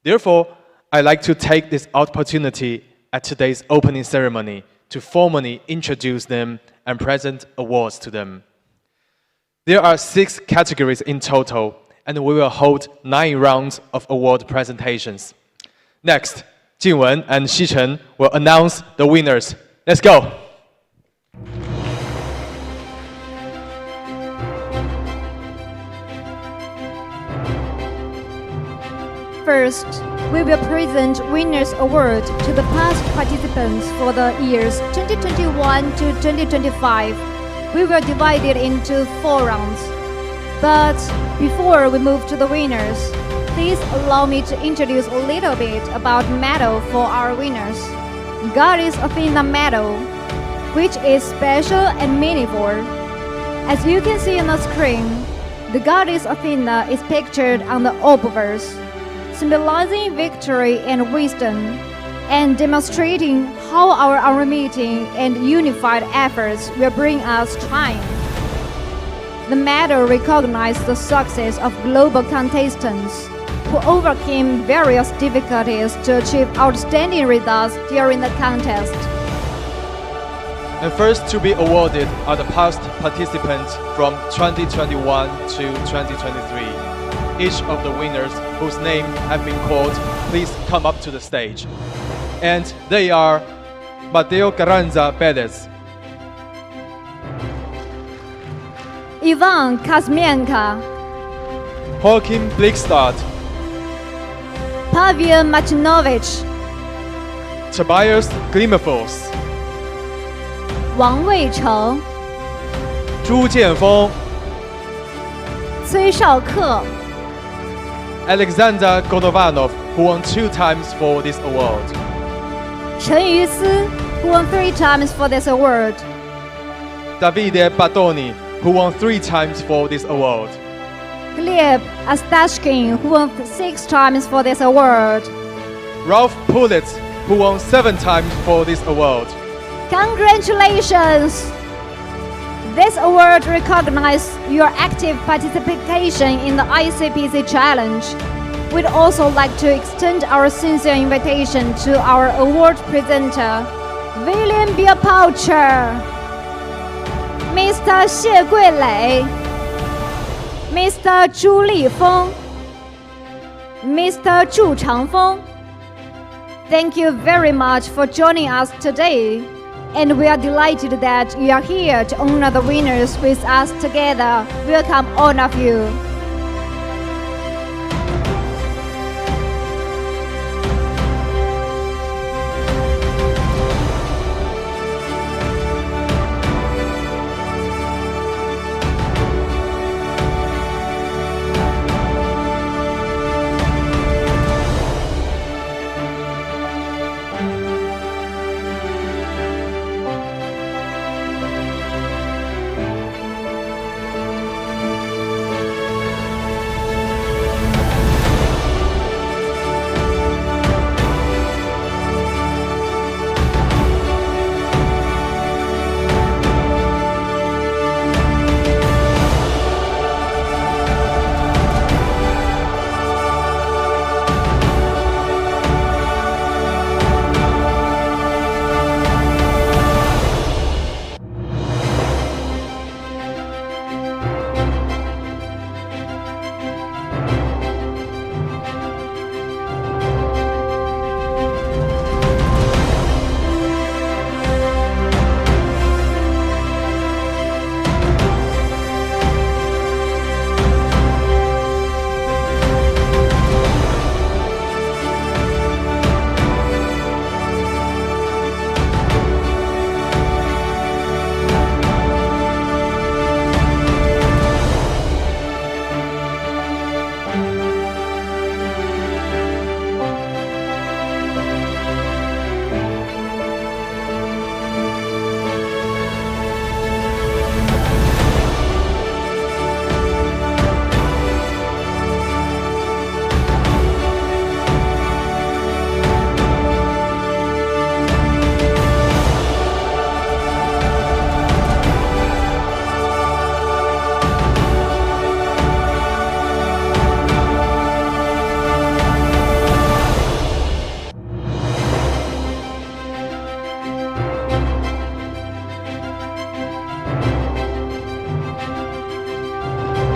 Therefore, I'd like to take this opportunity at today's opening ceremony to formally introduce them and present awards to them. There are 6 categories in total, and we will hold 9 rounds of award presentations. Next, Jingwen and Xichen will announce the winners. Let's go! First, we will present Winners Award to the past participants for the years 2021 to 2025. We will divide it into 4 rounds. But before we move to the winners, please allow me to introduce a little bit about medal for our winners. Goddess Athena Medal, which is special and meaningful. As you can see on the screen, The goddess Athena is pictured on the obverse, symbolizing victory and wisdom, and demonstrating how our unremitting and unified efforts will bring us triumph. The medal recognizes the success of global contestants who overcame various difficulties to achieve outstanding results during the contest. And first to be awarded are the past participants from 2021 to 2023. Each of the winners whose name have been called, please come up to the stage. And they are Mateo Carranza Perez, Ivan Kazmienka, Joaquin Blickstad, Pavel Martinovich, Tobias Glimmerfors, 王卫成、朱建峰, 崔绍克、 Alexander Godovanov, who won 2 times for this award, 陈于斯 who won 3 times for this award, Davide Battoni, who won 3 times for this award, Gleb Astashkin who won 6 times for this award. Ralph Pulitz, who won 7 times for this award. Congratulations! This award recognizes your active participation in the ICPC challenge. We'd also like to extend our sincere invitation to our award presenter, William Bierpoucher, Mr. 谢桂磊, Mr. 朱立峰, Mr. 祝长峰. Thank you very much for joining us today, and we are delighted that you are here to honor the winners with us together. Welcome all of you.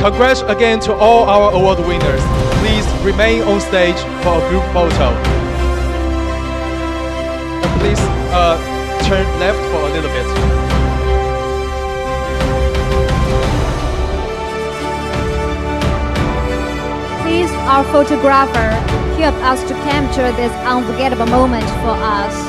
Congrats again to all our award winners. Please remain on stage for a group photo. And please turn left for a little bit. Please, our photographer, help us to capture this unforgettable moment for us.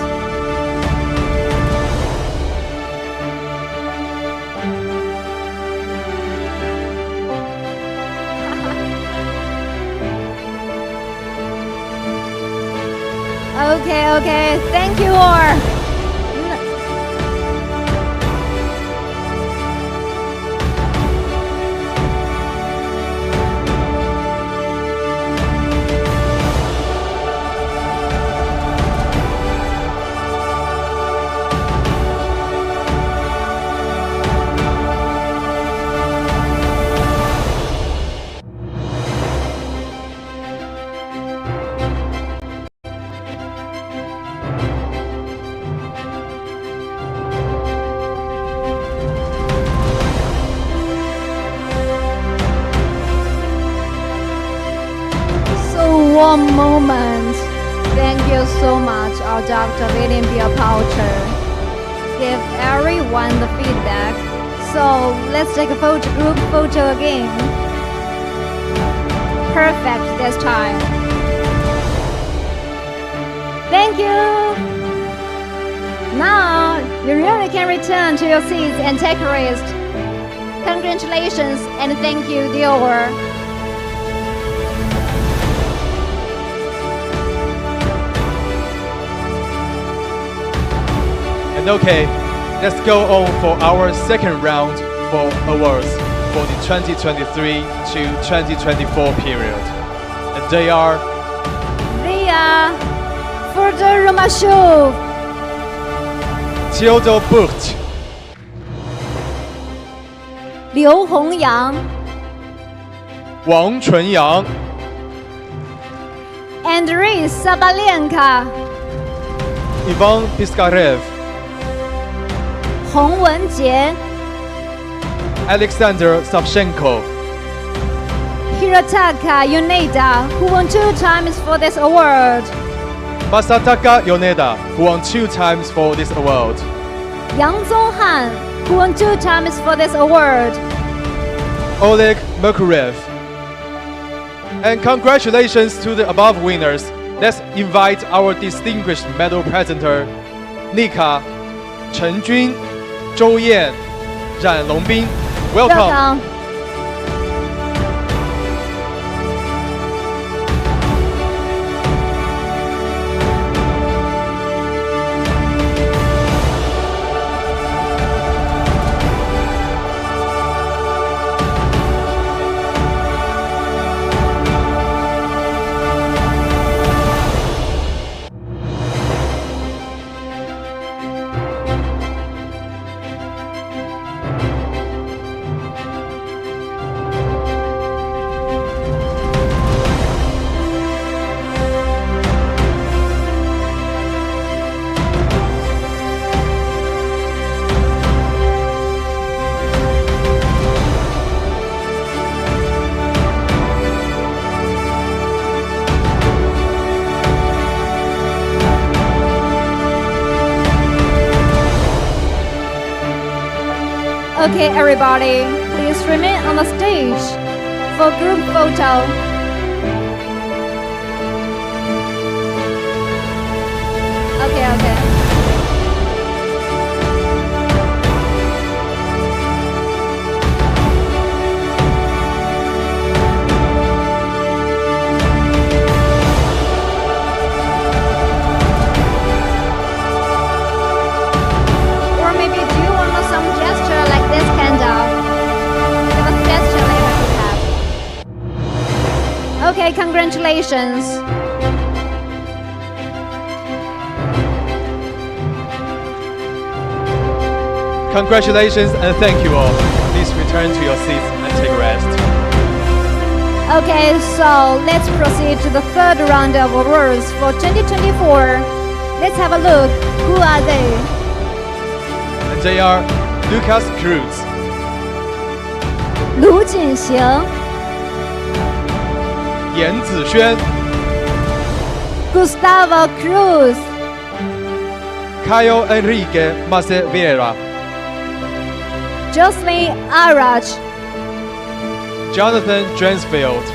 Okay, thank you all. warm moment. Thank you so much, our Dr. William B. Poucher. Give everyone the feedback. So let's take a group photo again. Perfect this time. Thank you. Now you really can return to your seats and take a rest. Congratulations and thank you, Dior. And okay, let's go on for our second round for awards for the 2023 to 2024 period. And they are Further Romashov, Theodor Bucht, Liu Hongyang, Wang Chunyang, Andrei Sabalenka, Ivan Piskarev, Hong Wenjie, Alexander Savchenko, Hirotaka Yoneda, who won 2 times for this award, Masataka Yoneda, who won 2 times for this award, Yang Zonghan, who won 2 times for this award. Oleg Merkurev. And congratulations to the above winners. Let's invite our distinguished medal presenter, Nika, Chen Jun, Zhou Yan, Ran Longbin. Welcome. Okay, everybody, please remain on the stage for group photo. Okay. Or maybe do you want some gesture like this kind of? Give us gesture later to have. Okay, congratulations. Congratulations and thank you all. Please return to your seats and take a rest. Okay, so let's proceed to the third round of awards for 2024. Let's have a look. Who are they? And they are Lucas Cruz, 卢锦行、严子轩、 Gustavo Cruz、 Caio Enrique Maceveira, Jocelyn Arach、 Jonathan Dransfield,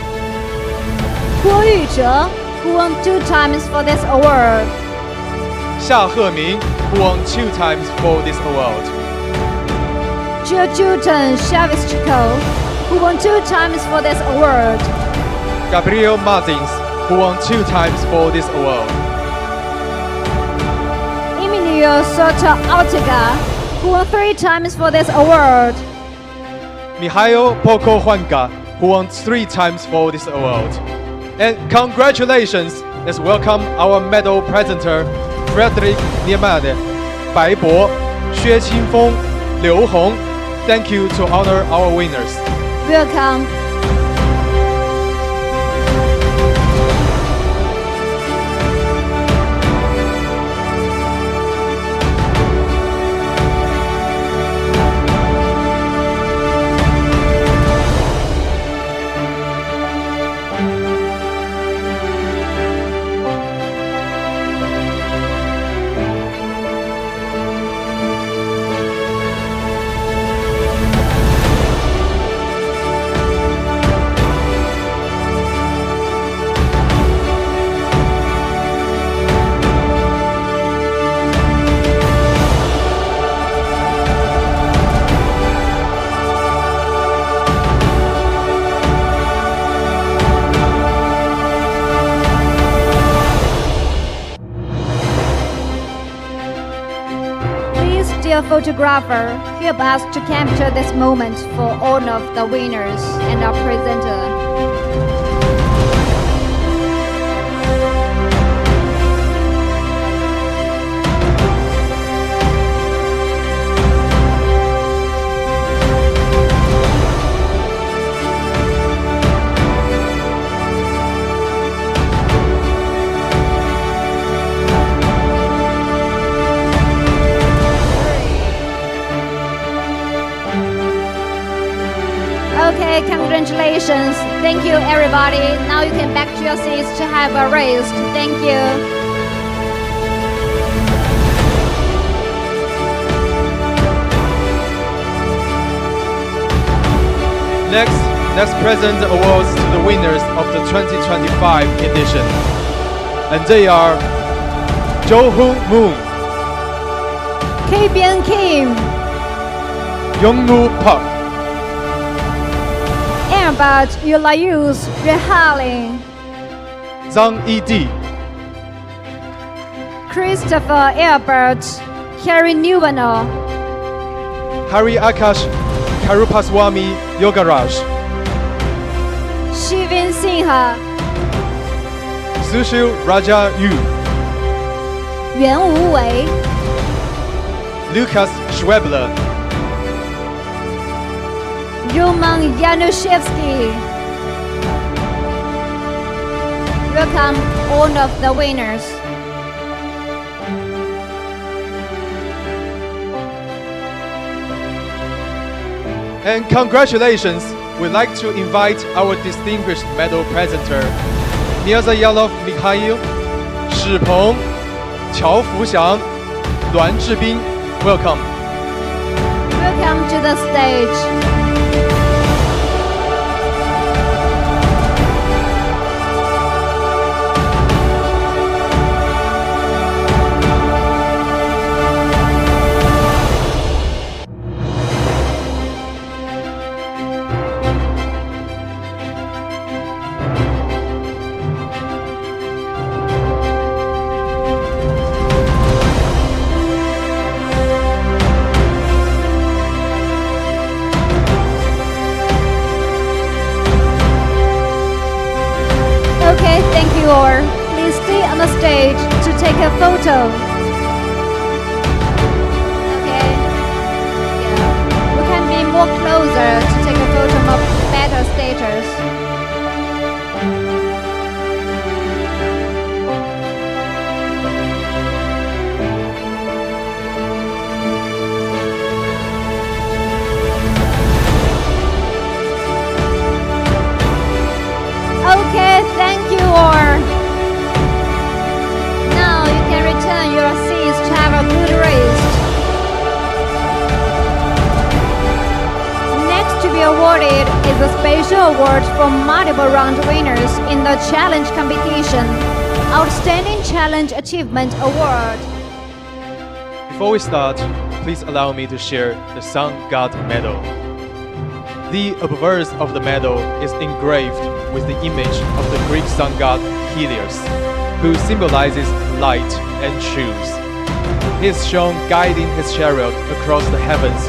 郭玉哲 who won 2 times for this award, 夏鹤鸣, who won 2 times for this award, Jutan Shavichko, who won 2 times for this award, Gabriel Martins, who won 2 times for this award, Emilio Soto Ortega, who won 3 times for this award, Mihail Pokohuanka, who won 3 times for this award. And congratulations! Let's welcome our medal presenter, Frederick Niemade, Bai Bo, Xue Qingfeng, Liu Hong. Thank you to honor our winners. welcome. video photographer help us to capture this moment for all of the winners and our presenter. Okay, congratulations. Thank you, everybody. Now you can back to your seats to have a rest. Thank you. Let's present the awards to the winners of the 2025 edition. And they are Jo-Hoon Moon, K-Bien Kim, Young-Moo Park, Albert Yulayus Rehalin, Zhang Yi-Di, Christopher Albert Harry Newano, Hari Akash Karupaswamy Yogaraj, Shivin Sinha, Sushil Raja Yu, Yuan Wuwei, Lucas Schwebler, Roman Yanushevsky. Welcome all of the winners. And congratulations! We'd like to invite our distinguished medal presenter, Mirzayalov Mikhail, Shi Peng, Qiao Fuxiang, Luan Zhibing. Welcome. Welcome to the stage. Okay, thank you all. Please stay on the stage to take a photo. Okay. Yeah. We can be more closer to take a photo of better status. Okay, thank you all. Now you can return your seats to have a good rest. Next to be awarded is a special award for multiple round winners in the challenge competition, Outstanding Challenge Achievement Award. Before we start, please allow me to share the Sun God Medal. The obverse of the medal is engraved with the image of the Greek sun god Helios, who symbolizes light and truth. He is shown guiding his chariot across the heavens,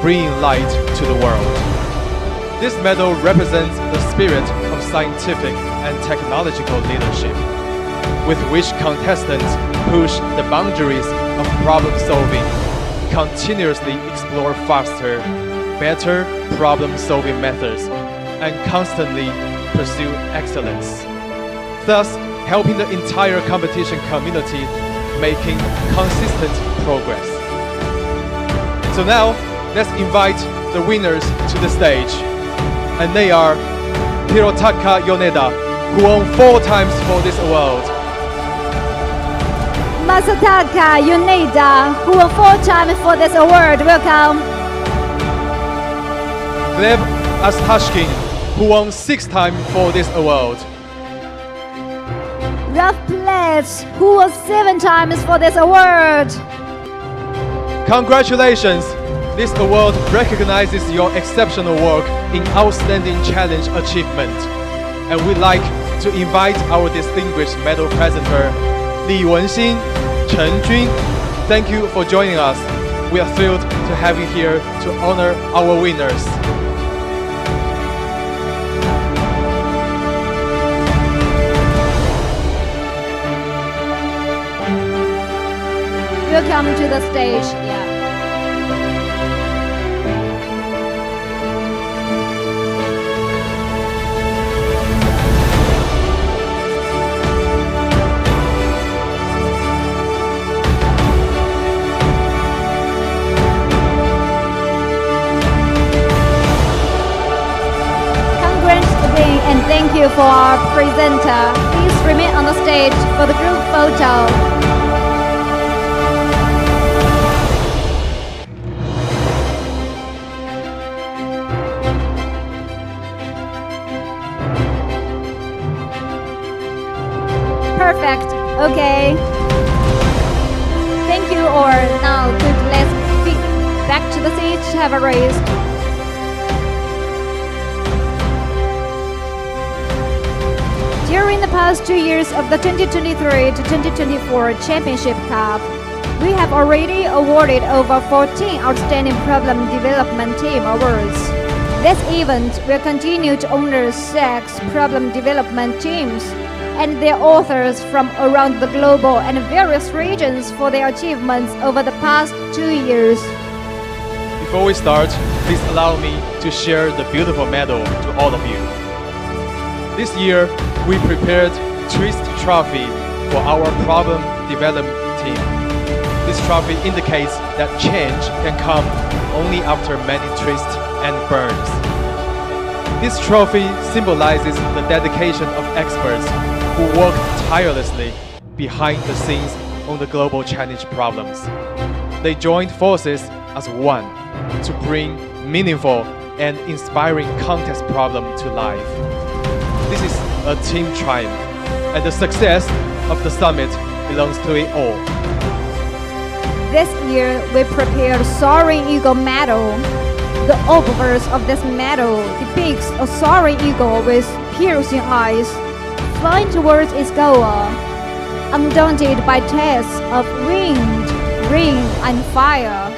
bringing light to the world. This medal represents the spirit of scientific and technological leadership, with which contestants push the boundaries of problem solving, continuously explore faster, better problem-solving methods, and constantly pursue excellence, thus helping the entire competition community making consistent progress. So now, let's invite the winners to the stage. And they are Hirotaka Yoneda, who won 4 times for this award. Masataka Yoneda, who won 4 times for this award. Welcome. Gleb Astashkin, who won 6 times for this award. Ralph Pletz, who won 7 times for this award. Congratulations! This award recognizes your exceptional work in outstanding challenge achievement. And we'd like to invite our distinguished medal presenter, Li Wenxin, Chen Jun. Thank you for joining us. we are thrilled to have you here to honor our winners. Welcome to the stage. Yeah. Congrats again and thank you for our presenter. Please remain on the stage for the group photo. Perfect. Okay. Thank you all. Now, good. Let's be back to the seat. Have a raise. During the past 2 years of the 2023 to 2024 Championship Cup, we have already awarded over 14 outstanding problem development team awards. This event will continue to honor 6 problem development teams and their authors from around the global and various regions for their achievements over the past 2 years. Before we start, please allow me to share the beautiful medal to all of you. This year, we prepared Twist Trophy for our problem development team. This trophy indicates that change can come only after many twists and burns. This trophy symbolizes the dedication of experts who work tirelessly behind the scenes on the global challenge problems. They joined forces as one to bring meaningful and inspiring contest problem to life. This is a team triumph, and the success of the summit belongs to it all. This year, we prepared Soaring Eagle Medal. The obverse of this medal depicts a soaring eagle with piercing eyes, flying towards its goal, undaunted by tests of wind, rain, and fire.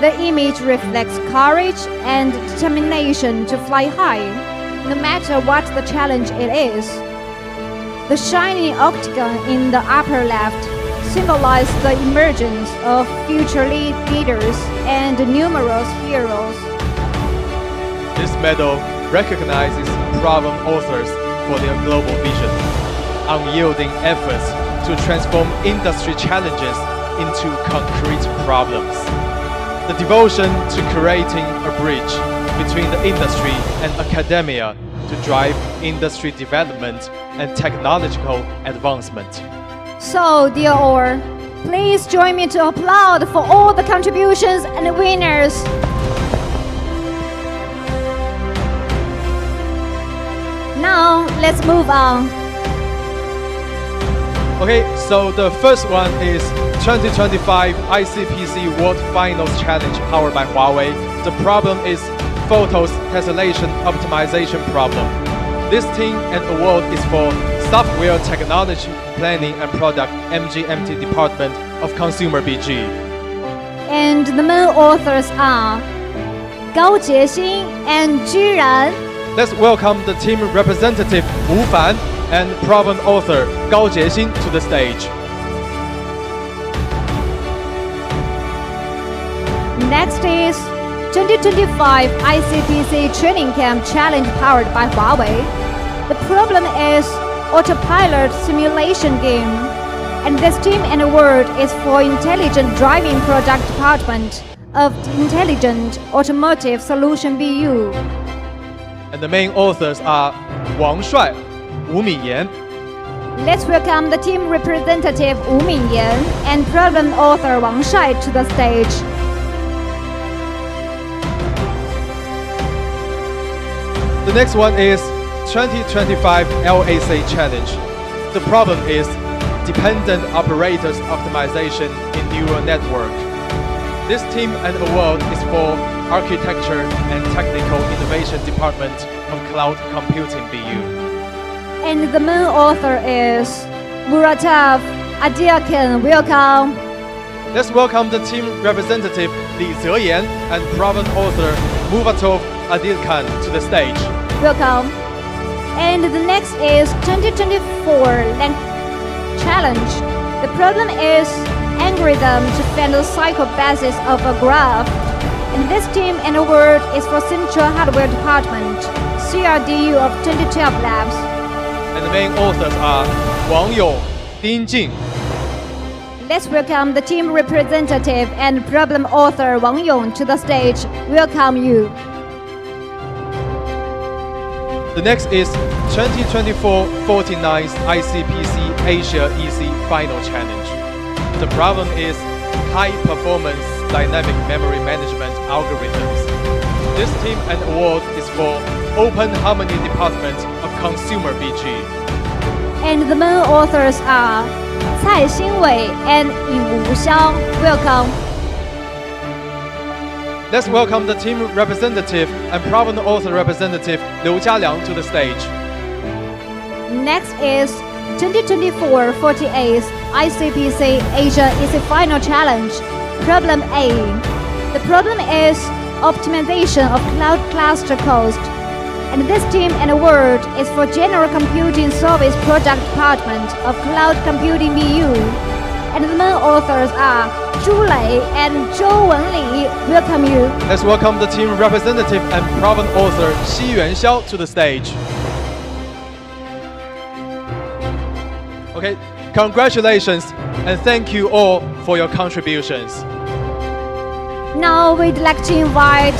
The image reflects courage and determination to fly high, no matter what the challenge it is. The shiny octagon in the upper left symbolizes the emergence of future leaders and numerous heroes. This medal recognizes problem authors for their global vision, unyielding efforts to transform industry challenges into concrete problems. The devotion to creating a bridge between the industry and academia to drive industry development and technological advancement. So, dear all, please join me to applaud for all the contributions and winners. Now, let's move on. Okay, so the first one is 2025 ICPC World Finals Challenge powered by Huawei. The problem is photos tessellation optimization problem. This team and award is for Software Technology Planning and Product MGMT Department of Consumer BG. And the main authors are Gao Jiexin and Zhu Ran. Let's welcome the team representative Wu Fan and problem author Gao Jiexin to the stage. Next is 2025 ICPC Training Camp Challenge powered by Huawei. The problem is autopilot simulation game. And this team and award is for Intelligent Driving Product Department of the Intelligent Automotive Solution BU. And the main authors are Wang Shuai, Wu Minyan. Let's welcome the team representative Wu Minyan and problem author Wang Shuai to the stage. The next one is 2025 LAC Challenge. The problem is Dependent Operators Optimization in Neural Network. This team and award is for Architecture and Technical Innovation Department of Cloud Computing BU. And the main author is Muratov Adiakin. Welcome. Let's welcome the team representative Li Zeyan and proven author Muvatov Adilkhan to the stage. Welcome. And the next is 2024 Length Challenge. The problem is algorithm to find the cycle basis of a graph. And this team and award is for Central Hardware Department, CRDU of 2012 Labs. And the main authors are Wang Yong, Ding Jing. Let's welcome the team representative and problem author Wang Yong to the stage. Welcome you. The next is 2024 49th ICPC Asia EC Final Challenge. The problem is high performance dynamic memory management algorithms. This team and award is for Open Harmony Department of Consumer BG. And the main authors are Cai Xinwei and Yin Wuxiao. Welcome. Let's welcome the team representative and proven author representative Liu Jialiang to the stage. Next is 2024 48th ICPC Asia EC Final Challenge. Problem A. The problem is optimization of cloud cluster cost. And this team and award is for General Computing Service Project Department of Cloud Computing BU. And the main authors are Zhu Lei and Zhou Wenli. Welcome you. Let's welcome the team representative and proven author Xi Yuanxiao to the stage. Okay, congratulations and thank you all for your contributions. Now we'd like to invite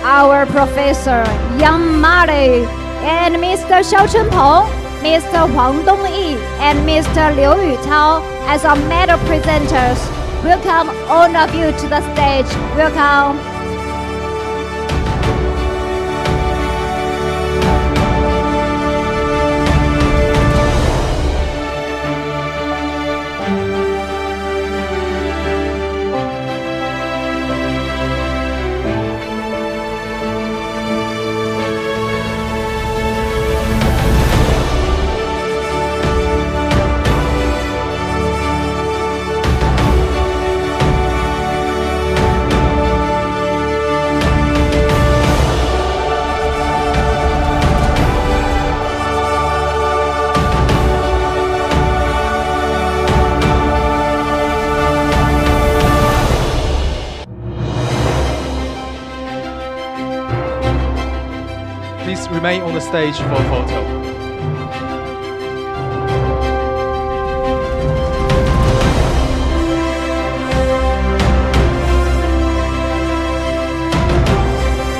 our Professor Yang Mari and Mr. Xiao Chenpeng, Mr. Huang Dongyi, and Mr. Liu Yutao as our medal presenters. Welcome all of you to the stage. Welcome. Please remain on the stage for a photo.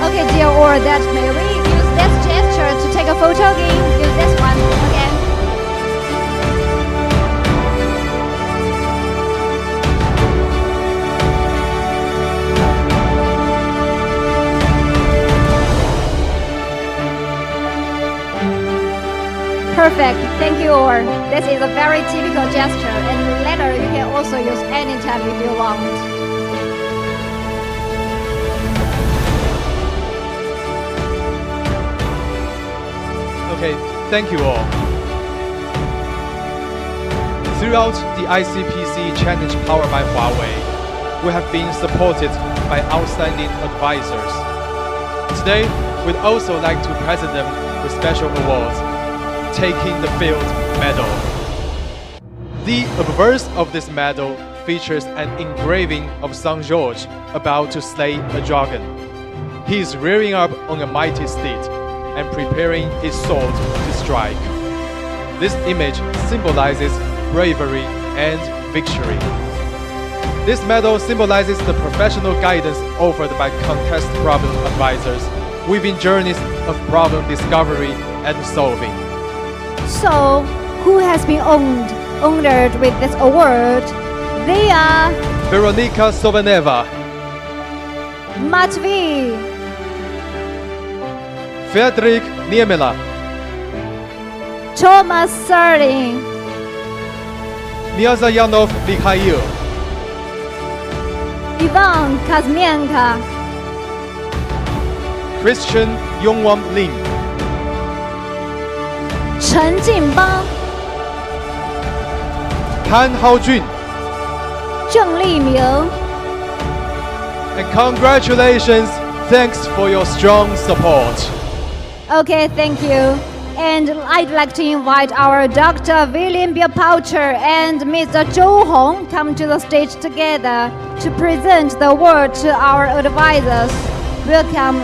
Okay, dear or that may we use this gesture to take a photo again? Use this one again. Perfect, thank you all. This is a very typical gesture and later you can also use anytime if you want. Okay, thank you all. Throughout the ICPC Challenge powered by Huawei, we have been supported by outstanding advisors. Today, we'd also like to present them with special awards, taking the field medal. The obverse of this medal features an engraving of Saint George about to slay a dragon. He is rearing up on a mighty steed and preparing his sword to strike. This image symbolizes bravery and victory. This medal symbolizes the professional guidance offered by contest problem advisors, weaving journeys of problem discovery and solving. So, who has been honored with this award? They are Veronika Sovaneva, Matvey, Fredrik Niemela, Thomas Serling, Miazayanov Mikhail, Ivan Kazmienka, Christian Yongwam Lin, Chen Jinbang, Han Haojun, 郑立明。 And congratulations, thanks for your strong support. Okay, thank you. And I'd like to invite our Dr. William Biapoucher and Mr. Zhou Hong come to the stage together to present the award to our advisors. Welcome.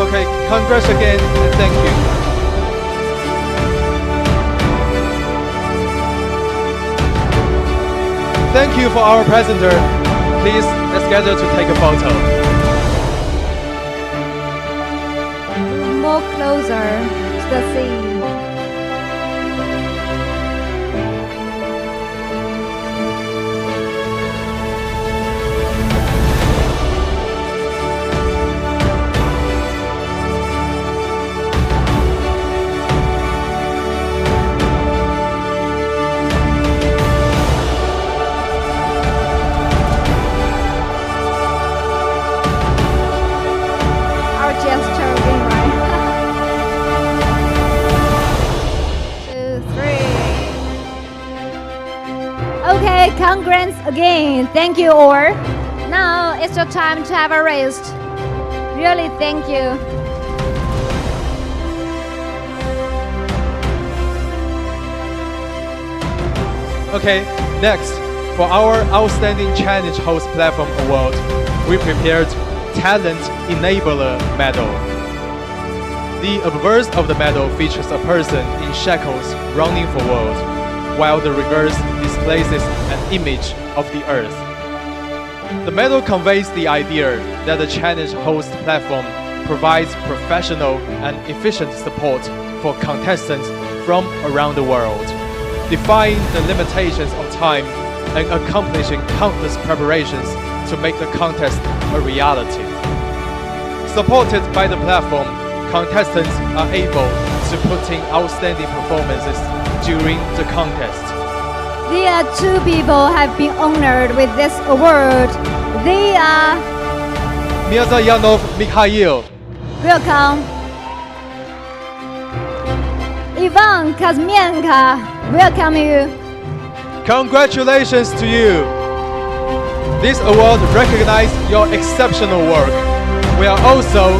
Okay, congrats again and thank you. Thank you for our presenter. Please, let's gather to take a photo. More closer to the scene. Our gesture being right. 2, 3. Okay, congrats again. Thank you all. Now it's your time to have a rest. Really, thank you. Okay, next, for our Outstanding Challenge Host Platform Award, we prepared Talent Enabler Medal. The obverse of the medal features a person in shackles running forward, while the reverse displays an image of the Earth. The medal conveys the idea that the Challenge Host Platform provides professional and efficient support for contestants from around the world, defying the limitations of time and accomplishing countless preparations to make the contest a reality. Supported by the platform, contestants are able to put in outstanding performances during the contest. There are 2 people have been honored with this award. They are Mirzayanov Mikhail, welcome. Ivan Kazmienka, welcome you. congratulations to you! This award recognizes your exceptional work. We are also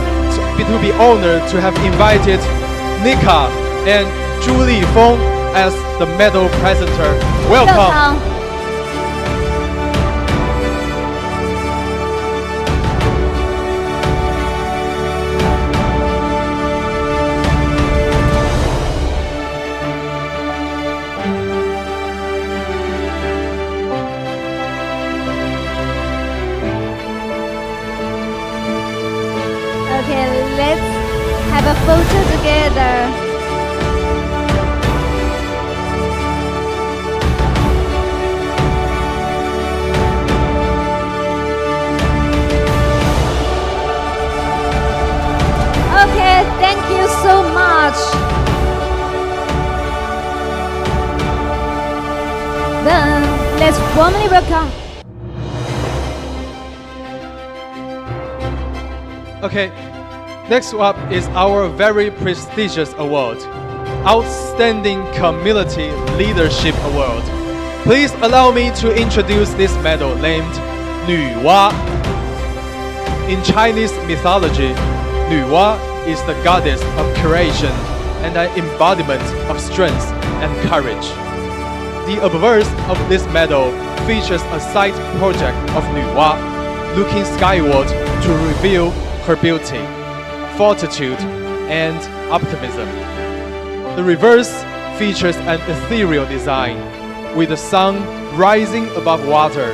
to be honored to have invited Nika and Julie Feng as the medal presenter. Welcome. Okay, let's have a photo together. Okay, thank you so much. Then let's warmly welcome. Okay, next up is our very prestigious award, Outstanding Community Leadership Award. Please allow me to introduce this medal named 女娲. In Chinese mythology, 女娲 is the goddess of creation and an embodiment of strength and courage. The obverse of this medal features a side project of 女娲, looking skyward to reveal her beauty, fortitude, and optimism. The reverse features an ethereal design, with the sun rising above water.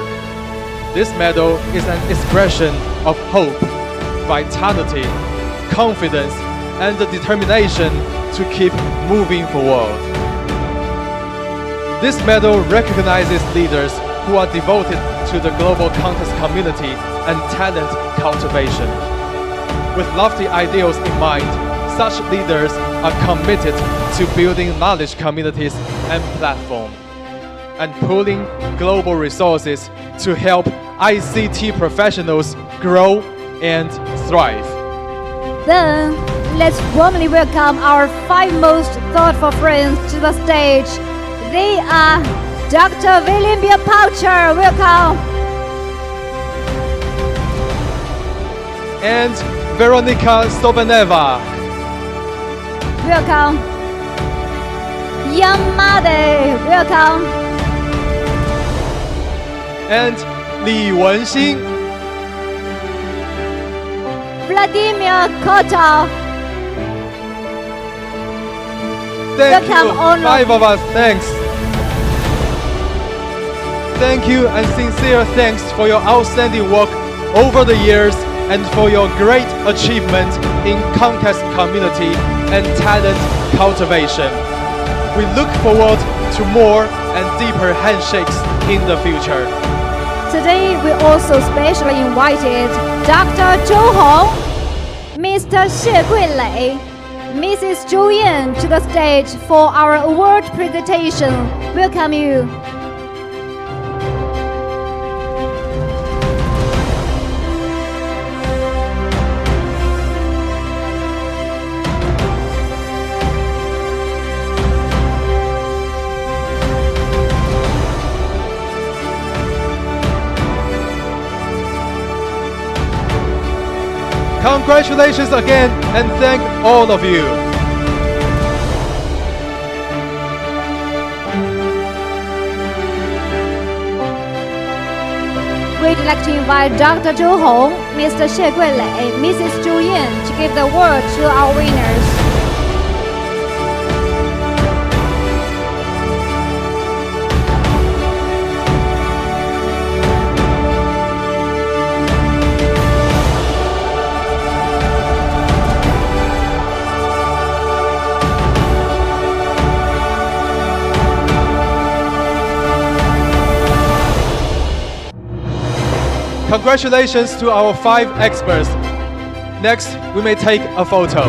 This medal is an expression of hope, vitality, confidence, and the determination to keep moving forward. This medal recognizes leaders who are devoted to the global contest community and talent cultivation. With lofty ideals in mind, such leaders are committed to building knowledge communities and platforms, and pooling global resources to help ICT professionals grow and thrive. Then, let's warmly welcome our 5 most thoughtful friends to the stage. They are Dr. William B. Poucher, welcome. And Veronika Sobaneva. Welcome. Yamade, welcome. And Li Wenxin. Vladimir Kotov. Thank Welcome, you, all of 5 of us, thanks. Thank you and sincere thanks for your outstanding work over the years and for your great achievement in contest community and talent cultivation. We look forward to more and deeper handshakes in the future. Today, we also specially invited Dr. Zhou Hong, Mr. Xie Guilei, Mrs. Zhou Yan to the stage for our award presentation. Welcome you. Congratulations again and thank all of you. We'd like to invite Dr. Zhou Hong, Mr. Xie Guilei, Mrs. Zhou Yan to give the word to our winners. Congratulations to our 5 experts. Next, we may take a photo.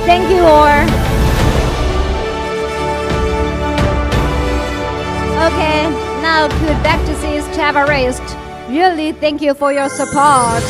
Thank you all. Okay, now could back to seats to have a rest. Really thank you for your support.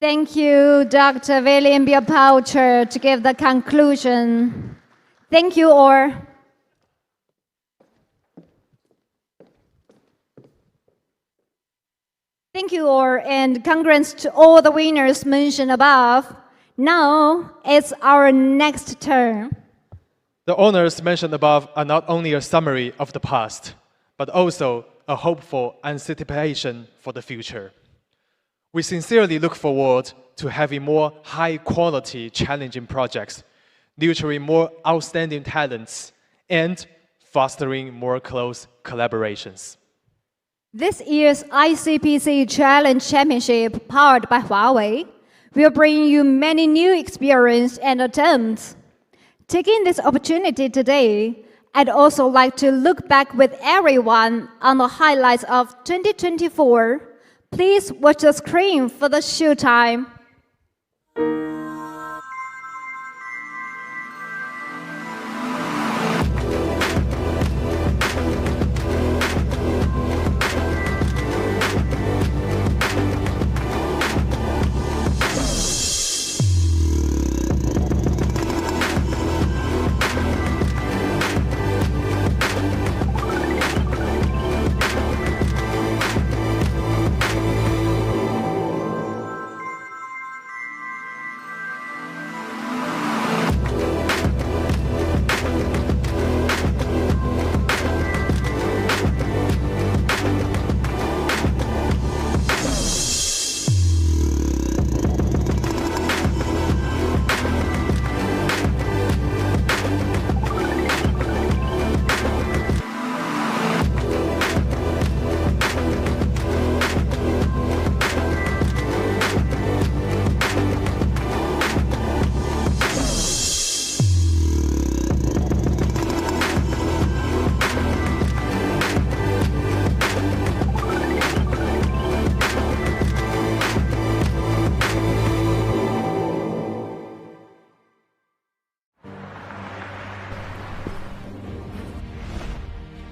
Thank you, Dr. William B. Poucher, to give the conclusion. Thank you all. Thank you all, and congrats to all the winners mentioned above. Now it's our next turn. The honors mentioned above are not only a summary of the past, but also a hopeful anticipation for the future. We sincerely look forward to having more high-quality, challenging projects, nurturing more outstanding talents, and fostering more close collaborations. This year's ICPC Challenge Championship, powered by Huawei, will bring you many new experiences and attempts. Taking this opportunity today, I'd also like to look back with everyone on the highlights of 2024. Please watch the screen for the showtime.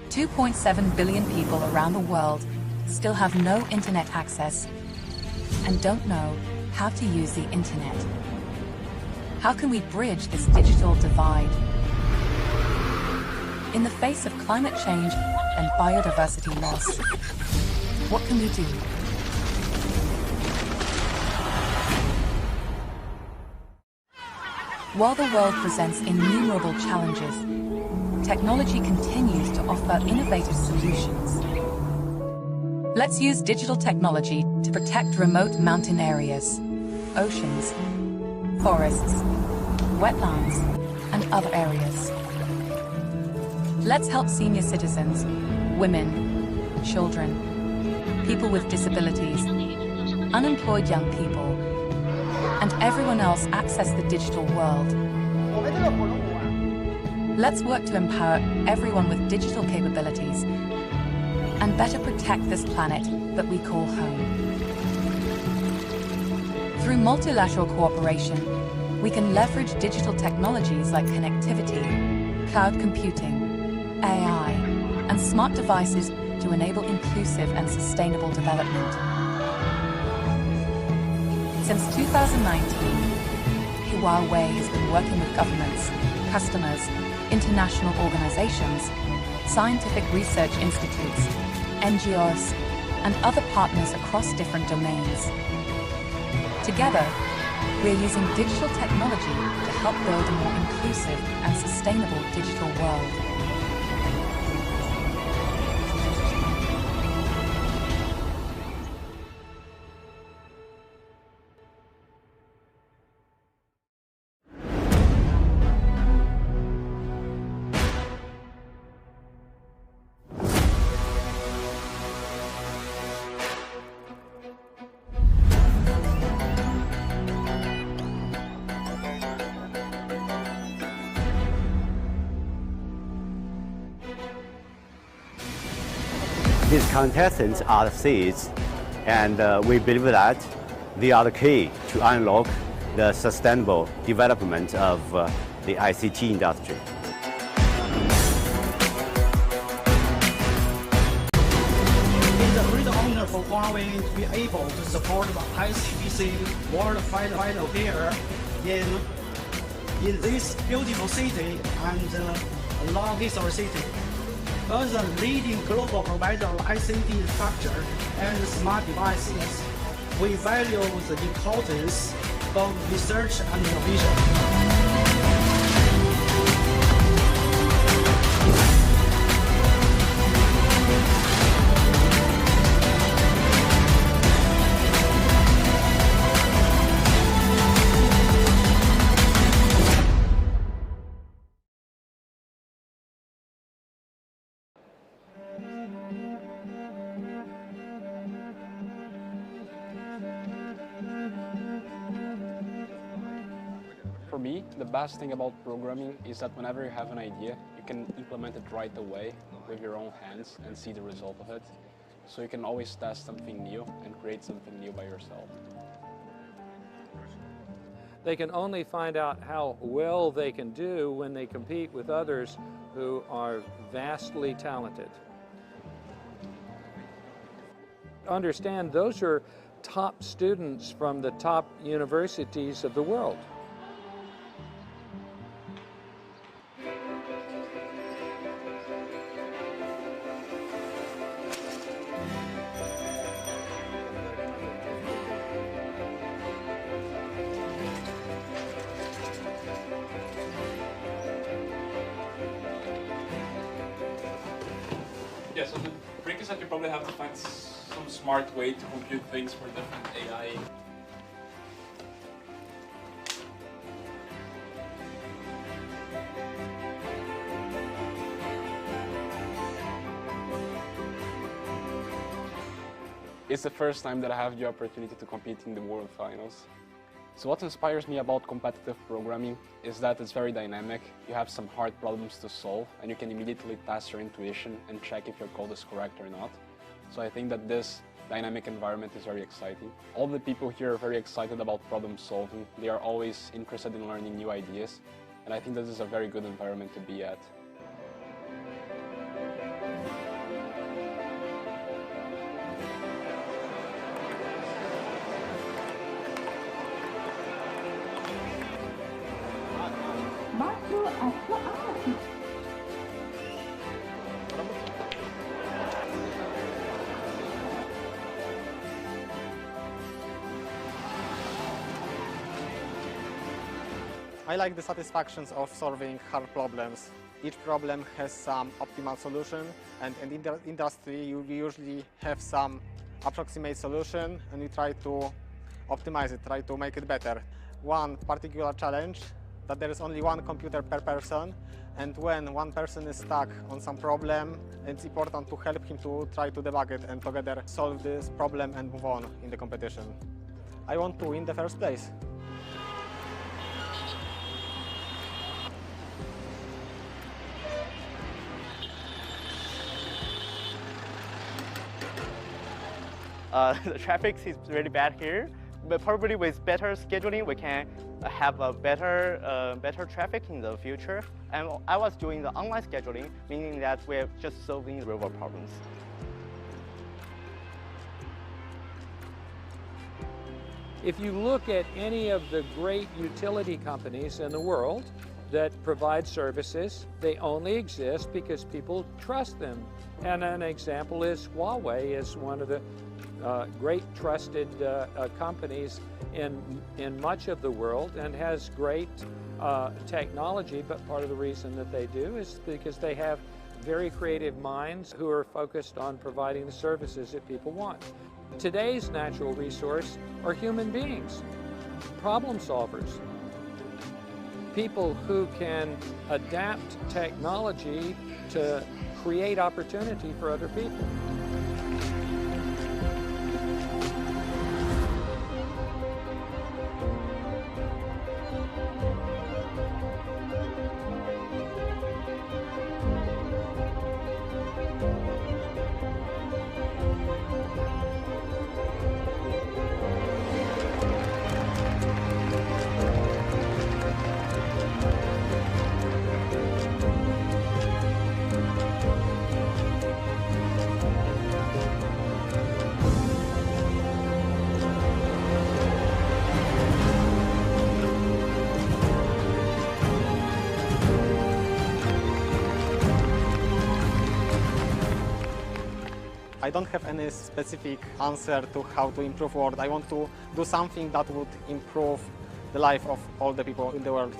2.7 billion people around the world still have no internet access and don't know how to use the internet. How can we bridge this digital divide? In the face of climate change and biodiversity loss, what can we do? While the world presents innumerable challenges, technology continues to offer innovative solutions. Let's use digital technology to protect remote mountain areas, oceans, forests, wetlands, and other areas. Let's help senior citizens, women, children, people with disabilities, unemployed young people, and everyone else access the digital world. Let's work to empower everyone with digital capabilities and better protect this planet that we call home. Through multilateral cooperation, we can leverage digital technologies like connectivity, cloud computing, AI, and smart devices to enable inclusive and sustainable development. Since 2019, Huawei has been working with governments, customers, international organizations, scientific research institutes, NGOs, and other partners across different domains. Together, we are using digital technology to help build a more inclusive and sustainable digital world. These contestants are the seeds, and we believe that they are the key to unlock the sustainable development of the ICT industry. It's a great honor for Huawei to be able to support the ICPC World Final Fair in this beautiful city and long history city. As a leading global provider of ICT infrastructure and smart devices, we value the importance of research and innovation. For me, the best thing about programming is that whenever you have an idea, you can implement it right away with your own hands and see the result of it. So you can always test something new and create something new by yourself. They can only find out how well they can do when they compete with others who are vastly talented. Understand, those are top students from the top universities of the world. Yeah, so the trick is that you probably have to find some smart way to compute things for different AI. It's the first time that I have the opportunity to compete in the World Finals. So what inspires me about competitive programming is that it's very dynamic. You have some hard problems to solve and you can immediately test your intuition and check if your code is correct or not. So I think that this dynamic environment is very exciting. All the people here are very excited about problem solving. They are always interested in learning new ideas. And I think this is a very good environment to be at. I like the satisfactions of solving hard problems. Each problem has some optimal solution, and in the industry we usually have some approximate solution and we try to optimize it, try to make it better. One particular challenge that there is only one computer per person, and when one person is stuck on some problem, it's important to help him to try to debug it and together solve this problem and move on in the competition. I want to win the first place. The traffic is really bad here, but probably with better scheduling, we can have a better traffic in the future. And I was doing the online scheduling, meaning that we're just solving real-world problems. If you look at any of the great utility companies in the world that provide services, they only exist because people trust them. And an example is Huawei is one of the great trusted companies in much of the world and has great technology, but part of the reason that they do is because they have very creative minds who are focused on providing the services that people want. Today's natural resource are human beings, problem solvers, people who can adapt technology to create opportunity for other people. I don't have any specific answer to how to improve world. I want to do something that would improve the life of all the people in the world.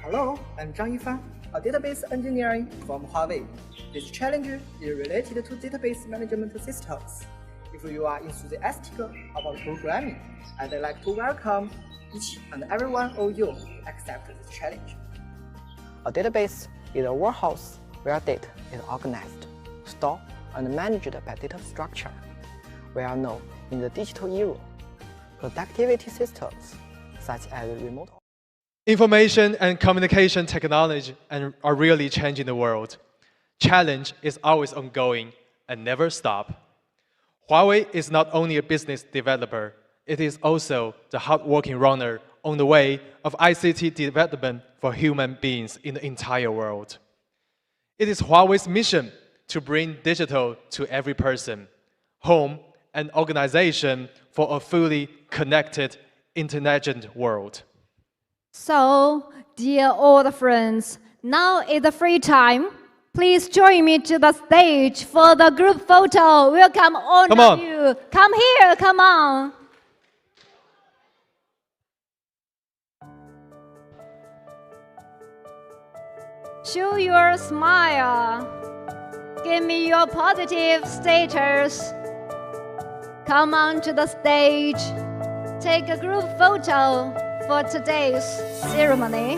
Hello, I'm Zhang Yifan, a database engineer from Huawei. This challenge is related to database management systems. If you are enthusiastic about programming, I'd like to welcome each and every one of you to accept this challenge. A database is a warehouse where data is organized, stored, and managed by data structure. We are now in the digital era. Productivity systems, such as remote Information and communication technology are really changing the world. Challenge is always ongoing and never stop. Huawei is not only a business developer, it is also the hardworking runner on the way of ICT development for human beings in the entire world. It is Huawei's mission to bring digital to every person, home, and organization for a fully connected, intelligent world. So, dear old friends, now is the free time. Please join me to the stage for the group photo. Welcome all of you. Come here, come on. Show your smile. Give me your positive status. Come on to the stage. Take a group photo for today's ceremony.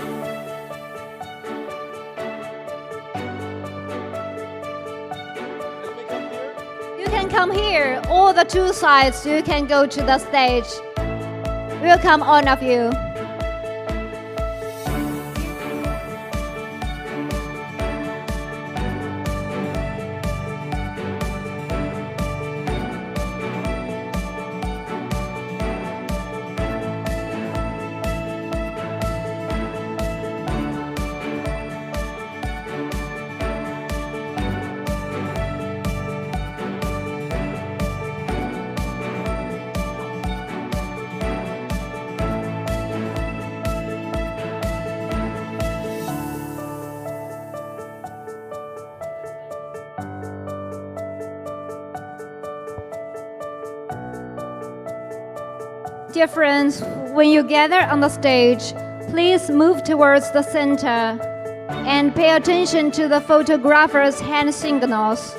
You can come here. All the two sides, you can go to the stage. Welcome all of you. Dear friends, when you gather on the stage, please move towards the center and pay attention to the photographer's hand signals.